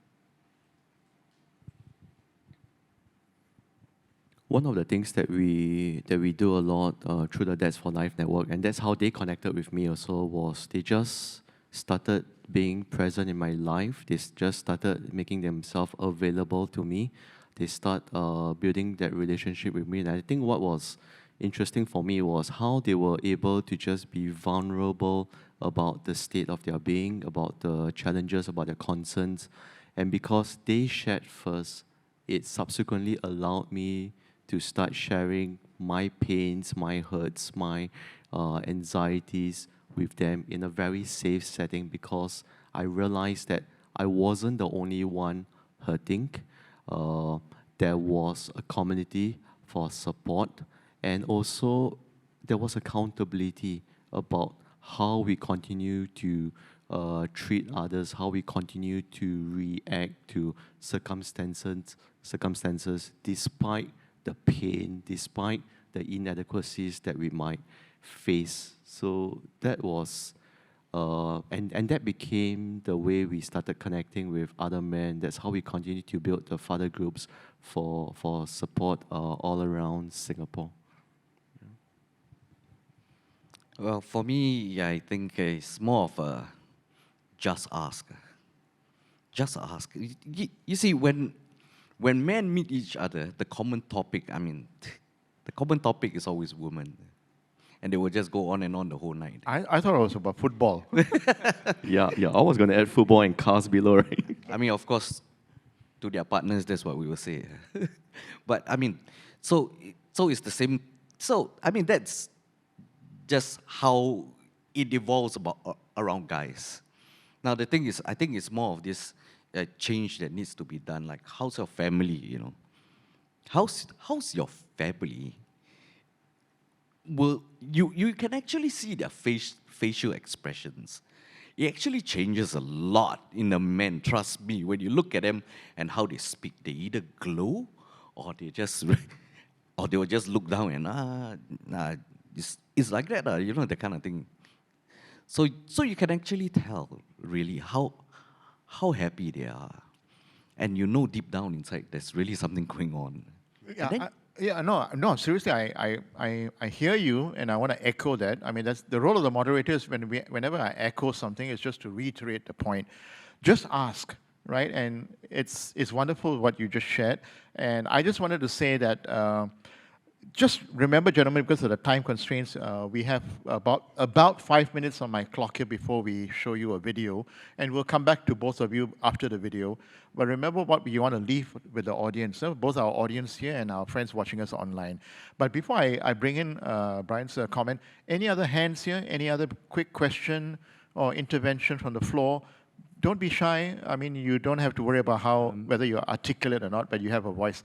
One of the things that we do a lot through the Dads for Life network, and that's how they connected with me also, was they just started being present in my life. They just started making themselves available to me. They start building that relationship with me. And I think what was interesting for me was how they were able to just be vulnerable about the state of their being, about the challenges, about their concerns. And because they shared first, it subsequently allowed me to start sharing my pains, my hurts, my anxieties with them in a very safe setting, because I realized that I wasn't the only one hurting. There was a community for support, and also there was accountability about how we continue to treat others, how we continue to react to circumstances despite the pain, despite the inadequacies that we might face. So that was, and that became the way we started connecting with other men. That's how we continue to build the father groups for support all around Singapore. Well, for me, I think it's more of a just ask. Just ask. You see, when men meet each other, the common topic is always women. And they will just go on and on the whole night. I thought it was about football. Yeah, I was going to add football and cars below, right? I mean, of course, to their partners, that's what we will say. But, I mean, so it's the same. So, I mean, that's just how it evolves around guys. Now, the thing is, I think it's more of this change that needs to be done. Like, how's your family, How's your family? Well, you can actually see their facial expressions. It actually changes a lot in a man, trust me. When you look at them and how they speak, they either glow or they will just look down and it's like that, that kind of thing. So you can actually tell really how happy they are, and deep down inside there's really something going on. No. Seriously, I hear you, and I want to echo that. I mean, that's the role of the moderators. Whenever I echo something, it's just to reiterate the point. Just ask, right? And it's wonderful what you just shared. And I just wanted to say that. Just remember, gentlemen, because of the time constraints, we have about 5 minutes on my clock here before we show you a video, and we'll come back to both of you after the video. But remember what we want to leave with the audience, both our audience here and our friends watching us online. But before I bring in Bryan's comment, any other hands here? Any other quick question or intervention from the floor? Don't be shy. I mean, you don't have to worry about whether you're articulate or not, but you have a voice.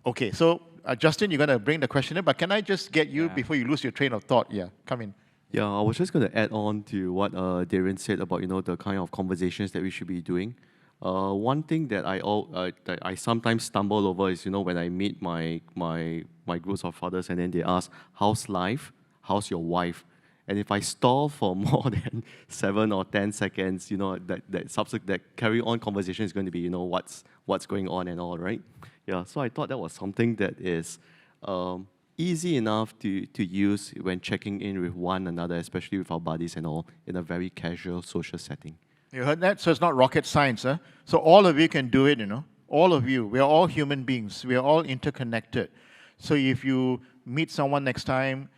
Okay, so Justin, you're going to bring the question in, but can I just get you, before you lose your train of thought, come in. Yeah, I was just going to add on to what Dairen said about the kind of conversations that we should be doing. One thing that I sometimes stumble over is when I meet my groups of fathers and then they ask, "How's life? How's your wife?" And if I stall for more than 7 or 10 seconds, that carry on conversation is going to be what's going on and all, right? Yeah. So I thought that was something that is easy enough to use when checking in with one another, especially with our buddies and all, in a very casual social setting. You heard that? So it's not rocket science, huh? So all of you can do it, All of you. We are all human beings. We are all interconnected. So if you meet someone next time,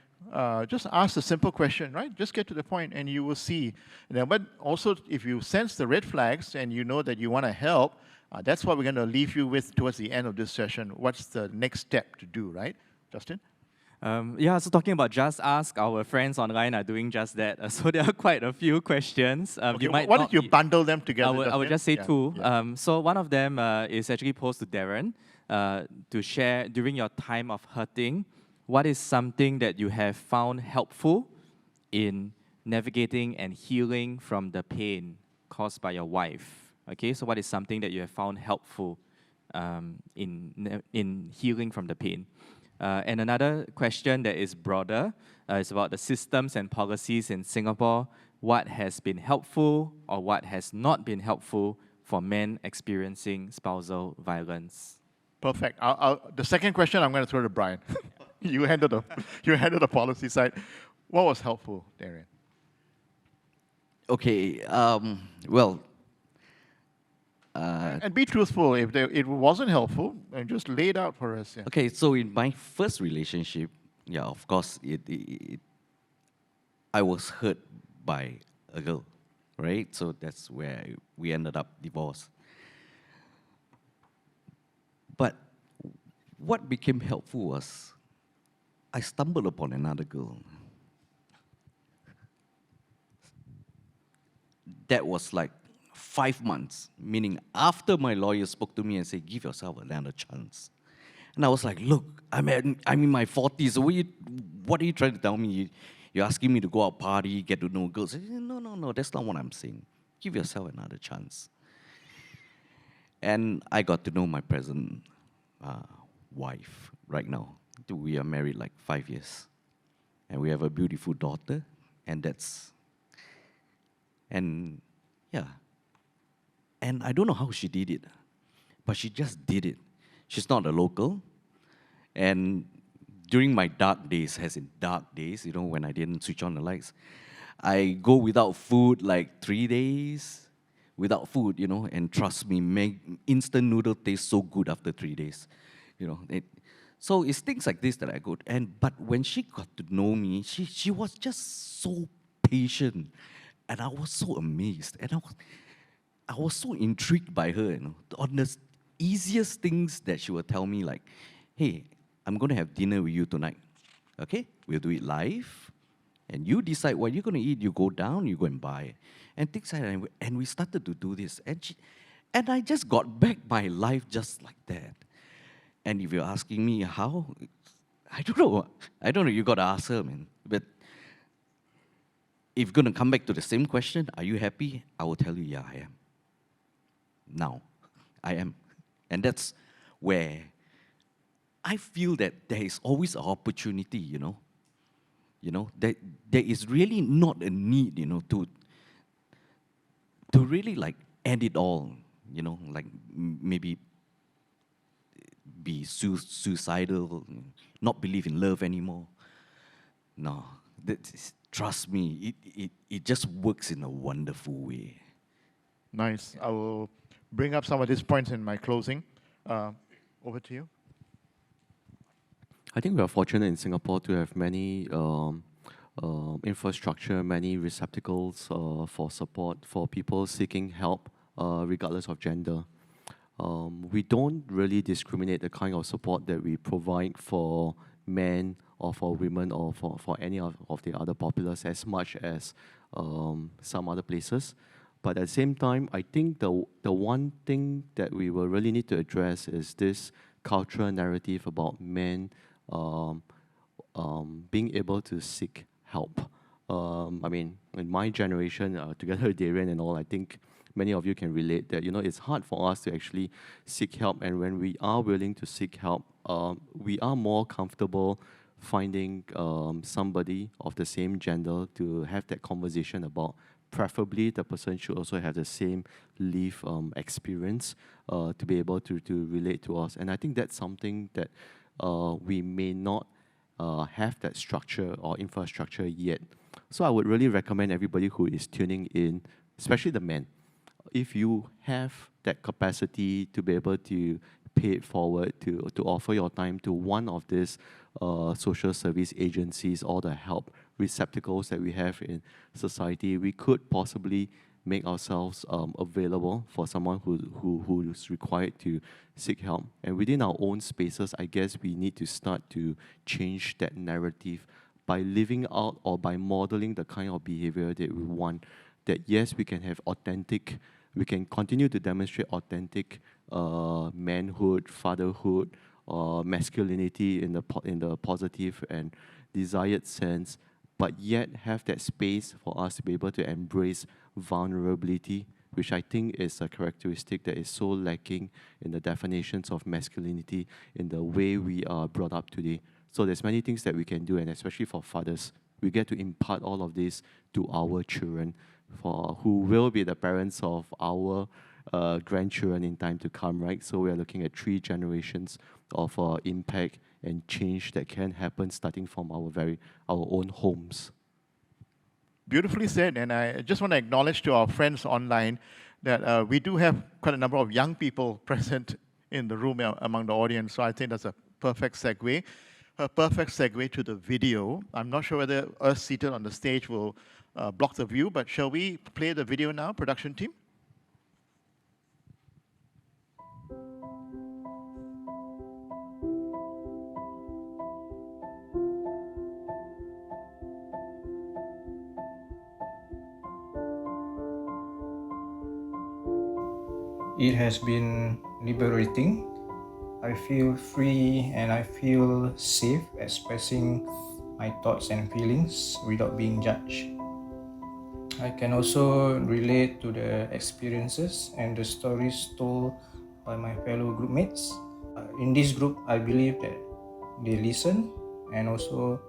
just ask a simple question, right? Just get to the point and you will see. But also, if you sense the red flags and you know that you want to help, that's what we're going to leave you with towards the end of this session. What's the next step to do, right? Justin? So talking about Just Ask, our friends online are doing just that. So there are quite a few questions. Okay, why don't you bundle them together? I would just say two. Yeah. So one of them is actually posed to Dairen to share during your time of hurting, what is something that you have found helpful in navigating and healing from the pain caused by your wife? Okay, so what is something that you have found helpful in healing from the pain? And another question that is broader is about the systems and policies in Singapore. What has been helpful or what has not been helpful for men experiencing spousal violence? Perfect. The second question I'm going to throw to Bryan. you handle the policy side. What was helpful, Dairen? Okay, and be truthful. If it wasn't helpful, and just lay it out for us. Yeah. okay, so in my first relationship, of course, I was hurt by a girl, right? So that's where we ended up divorced. But what became helpful was I stumbled upon another girl. That was like 5 months, meaning after my lawyer spoke to me and said, "Give yourself another chance." And I was like, "Look, I'm in my 40s. What are you trying to tell me? You're asking me to go out party, get to know girls?" I said, No, that's not what I'm saying. Give yourself another chance. And I got to know my present wife right now. We are married like 5 years. And we have a beautiful daughter. And I don't know how she did it, but she just did it. She's not a local. And during my dark days, when I didn't switch on the lights, I go without food like 3 days without food, and trust me, instant noodle tastes so good after 3 days, So it's things like this that I go. But when she got to know me, she was just so patient, and I was so amazed, and I was so intrigued by her, on the easiest things that she would tell me, like, "Hey, I'm going to have dinner with you tonight, okay? We'll do it live, and you decide what you're going to eat. You go down, you go and buy." And things like that. And we started to do this. And I just got back my life just like that. And if you're asking me how, I don't know. You got to ask her, man. But if you're going to come back to the same question, are you happy? I will tell you, yeah, I am. Now, I am. And that's where I feel that there is always an opportunity, that there is really not a need, to really like end it all, like maybe be suicidal, not believe in love anymore. No, trust me, it just works in a wonderful way. Nice. I will bring up some of these points in my closing. Over to you. I think we are fortunate in Singapore to have many infrastructure, many receptacles for support for people seeking help, regardless of gender. We don't really discriminate the kind of support that we provide for men or for women or for any of the other populace as much as some other places. But at the same time, I think the one thing that we will really need to address is this cultural narrative about men being able to seek help. I mean, in my generation, together with Dairen and all, I think many of you can relate that, it's hard for us to actually seek help. And when we are willing to seek help, we are more comfortable finding somebody of the same gender to have that conversation about. Preferably, the person should also have the same life experience to be able to relate to us. And I think that's something that we may not have that structure or infrastructure yet. So I would really recommend everybody who is tuning in, especially the men, if you have that capacity to be able to pay it forward, to offer your time to one of these social service agencies, all the help receptacles that we have in society, we could possibly make ourselves available for someone who is required to seek help. And within our own spaces, I guess we need to start to change that narrative by living out or by modeling the kind of behavior that we want. That yes, we can have authentic, we can continue to demonstrate authentic manhood, fatherhood, masculinity in the positive and desired sense, but yet have that space for us to be able to embrace vulnerability, which I think is a characteristic that is so lacking in the definitions of masculinity in the way we are brought up today. So there's many things that we can do, and especially for fathers, we get to impart all of this to our children, for who will be the parents of our grandchildren in time to come, right? So we are looking at 3 generations of impact and change that can happen starting from our own homes. Beautifully said, and I just want to acknowledge to our friends online that we do have quite a number of young people present in the room among the audience, so I think that's a perfect segue. A perfect segue to the video. I'm not sure whether us seated on the stage will block the view, but shall we play the video now, production team? It has been liberating. I feel free and I feel safe expressing my thoughts and feelings without being judged. I can also relate to the experiences and the stories told by my fellow group mates. In this group, I believe that they listen and also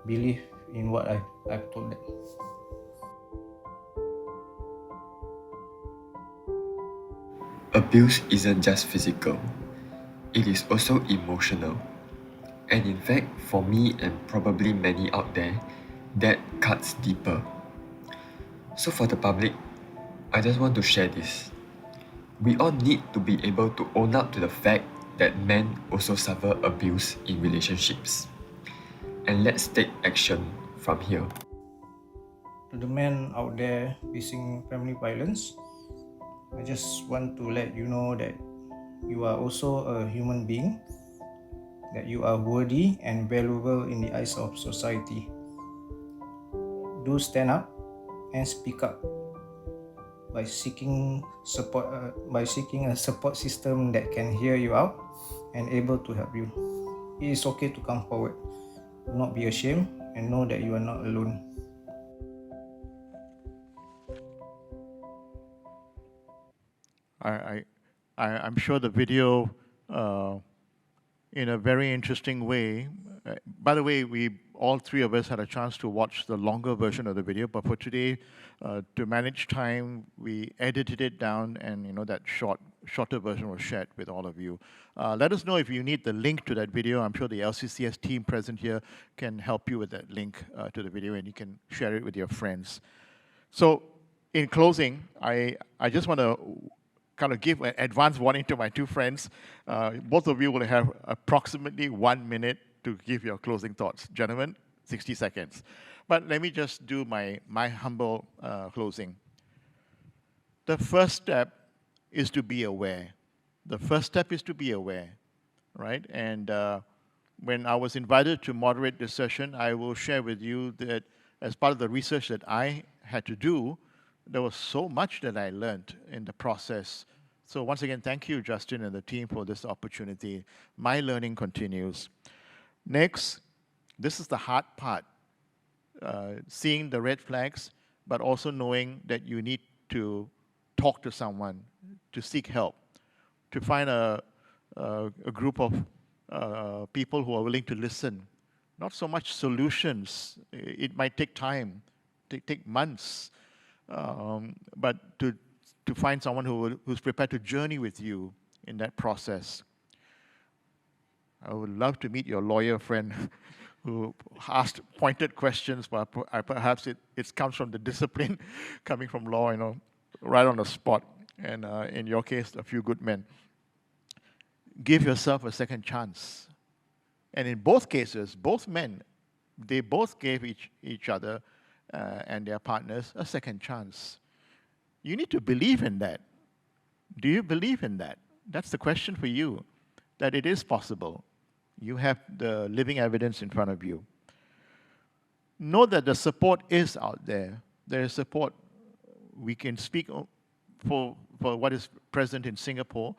believe in what I've told them. Abuse isn't just physical, it is also emotional. And in fact, for me and probably many out there, that cuts deeper. So for the public, I just want to share this. We all need to be able to own up to the fact that men also suffer abuse in relationships. And let's take action from here. To the men out there facing family violence, I just want to let you know that you are also a human being, that you are worthy and valuable in the eyes of society. Do stand up and speak up by seeking support, by seeking a support system that can hear you out and able to help you. It is okay to come forward. Do not be ashamed and know that you are not alone. I'm sure the video, in a very interesting way. By the way, all 3 of us had a chance to watch the longer version of the video, but for today, to manage time, we edited it down, and that shorter version was shared with all of you. Let us know if you need the link to that video. I'm sure the LCCS team present here can help you with that link to the video, and you can share it with your friends. So, in closing, I just want to kind of give an advance warning to my 2 friends. Both of you will have approximately 1 minute to give your closing thoughts. Gentlemen, 60 seconds. But let me just do my humble closing. The first step is to be aware. The first step is to be aware, right? And when I was invited to moderate this session, I will share with you that as part of the research that I had to do, there was so much that I learned in the process So once again, thank you, Justin and the team, for this opportunity. My learning continues. Next, this is the hard part, seeing the red flags, but also knowing that you need to talk to someone, to seek help, to find a group of people who are willing to listen. Not so much solutions. It might take time, take months, but to find someone who's prepared to journey with you in that process. I would love to meet your lawyer friend who asked pointed questions, but perhaps it comes from the discipline coming from law, right on the spot. And in your case, a few good men. Give yourself a second chance. And in both cases, both men, they both gave each other and their partners a second chance. You need to believe in that. Do you believe in that? That's the question for you, that it is possible. You have the living evidence in front of you. Know that the support is out there. There is support. We can speak for what is present in Singapore,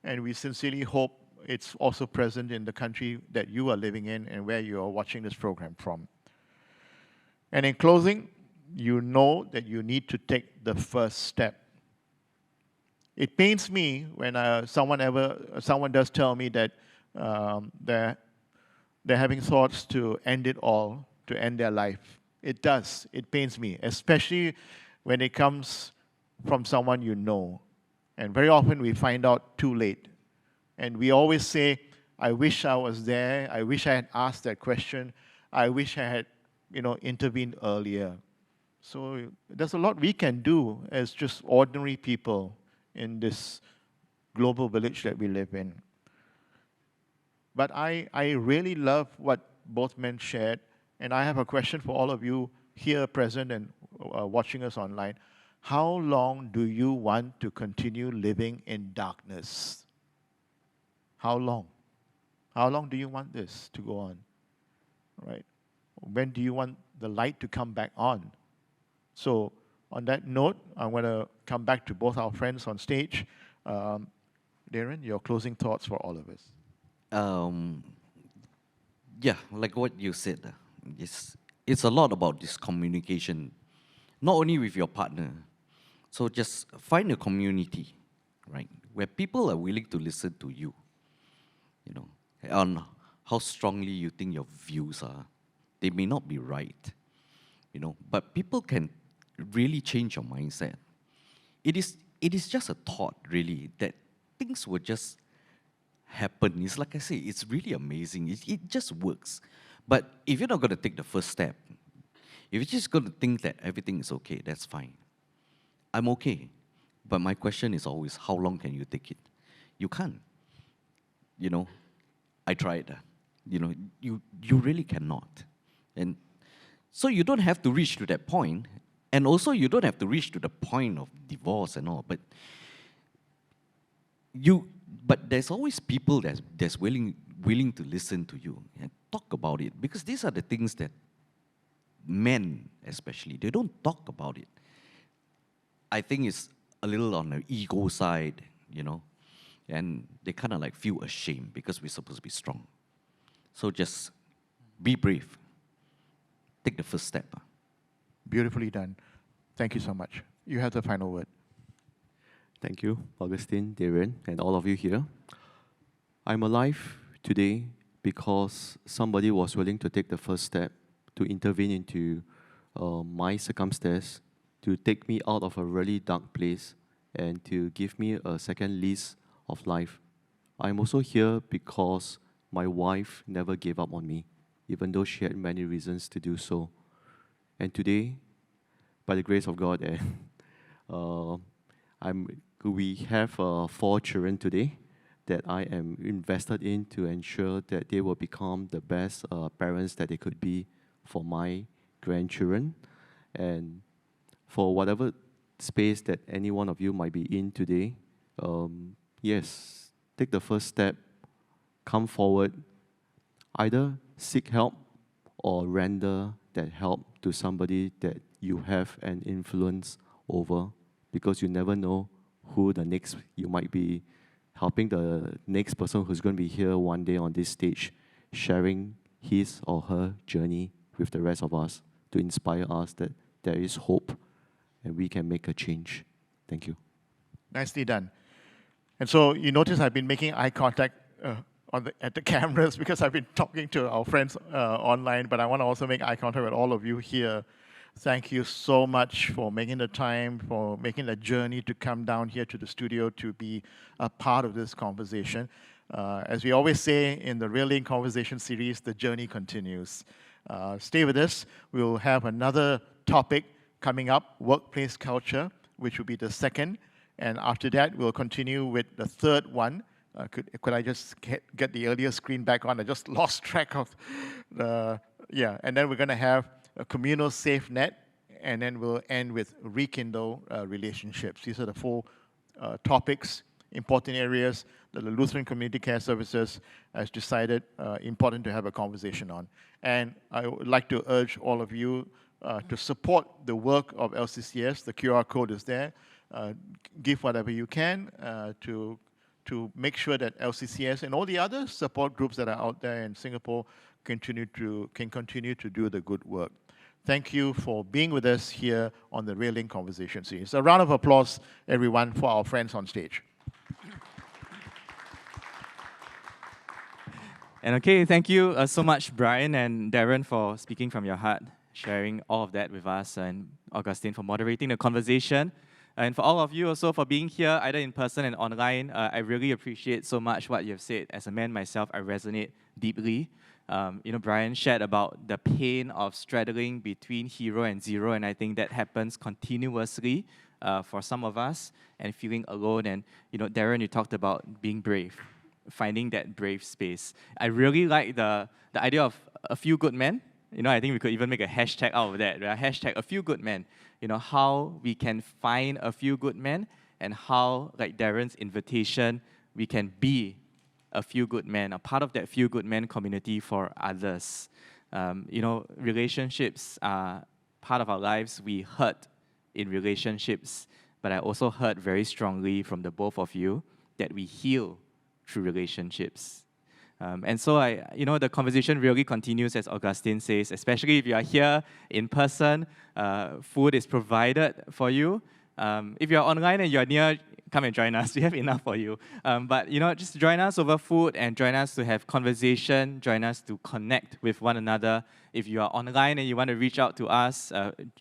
and we sincerely hope it's also present in the country that you are living in and where you are watching this program from. And in closing, you know that you need to take the first step. It pains me when someone does tell me that they're having thoughts to end it all, to end their life. It does. It pains me, especially when it comes from someone you know. And very often we find out too late. And we always say, I wish I was there. I wish I had asked that question. I wish I had, intervened earlier. So there's a lot we can do as just ordinary people in this global village that we live in. But I really love what both men shared, and I have a question for all of you here present and watching us online. How long do you want to continue living in darkness? How long? How long do you want this to go on? Right? When do you want the light to come back on? So on that note, I'm going to come back to both our friends on stage. Dairen, your closing thoughts for all of us. Yeah, like what you said, it's a lot about this communication, not only with your partner. So just find a community, right, where people are willing to listen to you, on how strongly you think your views are. They may not be right, but people can really change your mindset. It is just a thought, really, that things will just happen. It's like I say, it's really amazing. It just works. But if you're not going to take the first step, if you're just going to think that everything is okay, that's fine. I'm okay. But my question is always, how long can you take it? You can't. I tried. You really cannot. And so you don't have to reach to that point. And also you don't have to reach to the point of divorce and all. But there's always people that's willing to listen to you and talk about it, because these are the things that men especially, they don't talk about it. I think it's a little on the ego side, and they kind of like feel ashamed because we're supposed to be strong. So just be brave. Take the first step. Beautifully done. Thank you so much. You have the final word. Thank you, Augustine, Dairen, and all of you here. I'm alive today because somebody was willing to take the first step to intervene into my circumstance, to take me out of a really dark place, and to give me a second lease of life. I'm also here because my wife never gave up on me, even though she had many reasons to do so. And today, by the grace of God, we have 4 children today that I am invested in to ensure that they will become the best parents that they could be for my grandchildren. And for whatever space that any one of you might be in today, yes, take the first step, come forward, either seek help or render that help to somebody that you have an influence over, because you never know who the next, you might be helping the next person who's going to be here one day on this stage, sharing his or her journey with the rest of us to inspire us that there is hope and we can make a change. Thank you. Nicely done. And so you notice I've been making eye contact at the cameras because I've been talking to our friends online, but I want to also make eye contact with all of you here. Thank you so much for making the time, for making the journey to come down here to the studio to be a part of this conversation. As we always say in the REALink Conversation series, the journey continues. Stay with us. We'll have another topic coming up, workplace culture, which will be the second. And after that, we'll continue with the third one. Could I just get the earlier screen back on? I just lost track of the, yeah. And then we're going to have a communal safe net, and then we'll end with rekindle relationships. These are the four topics, important areas that the Lutheran Community Care Services has decided important to have a conversation on. And I would like to urge all of you to support the work of LCCS. The QR code is there. Give whatever you can to make sure that LCCS and all the other support groups that are out there in Singapore can continue to do the good work. Thank you for being with us here on the REALink Conversation series. A round of applause, everyone, for our friends on stage. And okay, thank you so much, Bryan and Dairen, for speaking from your heart, sharing all of that with us, and Augustine for moderating the conversation. And for all of you also for being here, either in person and online, I really appreciate so much what you have said. As a man myself, I resonate deeply. Bryan shared about the pain of straddling between hero and zero, and I think that happens continuously for some of us, and feeling alone. And Dairen, you talked about being brave, finding that brave space. I really like the idea of a few good men. I think we could even make a hashtag out of that. Hashtag a few good men. How we can find a few good men, and how, like Dairen's invitation, we can be a few good men, a part of that few good men community for others. Relationships are part of our lives. We hurt in relationships, but I also heard very strongly from the both of you that we heal through relationships. And so the conversation really continues, as Augustine says, especially if you are here in person, food is provided for you. If you're online and you're near, come and join us. We have enough for you. But just join us over food and join us to have conversation, join us to connect with one another. If you are online and you want to reach out to us,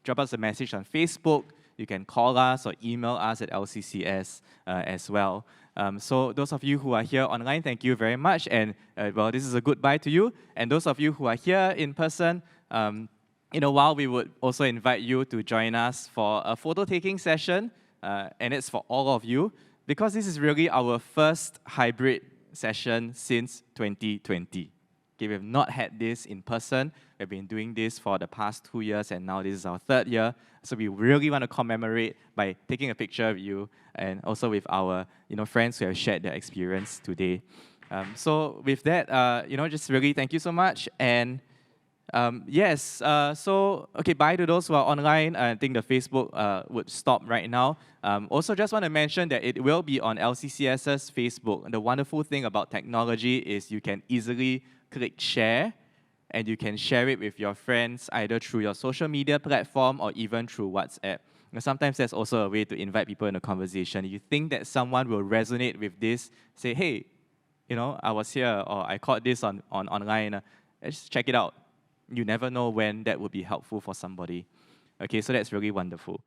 drop us a message on Facebook. You can call us or email us at LCCS as well. So those of you who are here online, thank you very much. And this is a goodbye to you. And those of you who are here in person, while we would also invite you to join us for a photo-taking session, and it's for all of you, because this is really our first hybrid session since 2020. Okay, we have not had this in person. We've been doing this for the past 2 years, and now this is our third year. So we really want to commemorate by taking a picture of you, and also with our friends who have shared their experience today. So with that, just really thank you so much. And bye to those who are online. I think the Facebook would stop right now. Also, just want to mention that it will be on LCCS's Facebook. And the wonderful thing about technology is you can easily click share, and you can share it with your friends either through your social media platform or even through WhatsApp. And sometimes that's also a way to invite people in a conversation. If you think that someone will resonate with this, say, hey, I was here, or I caught this on online. Just check it out. You never know when that would be helpful for somebody. Okay, so that's really wonderful.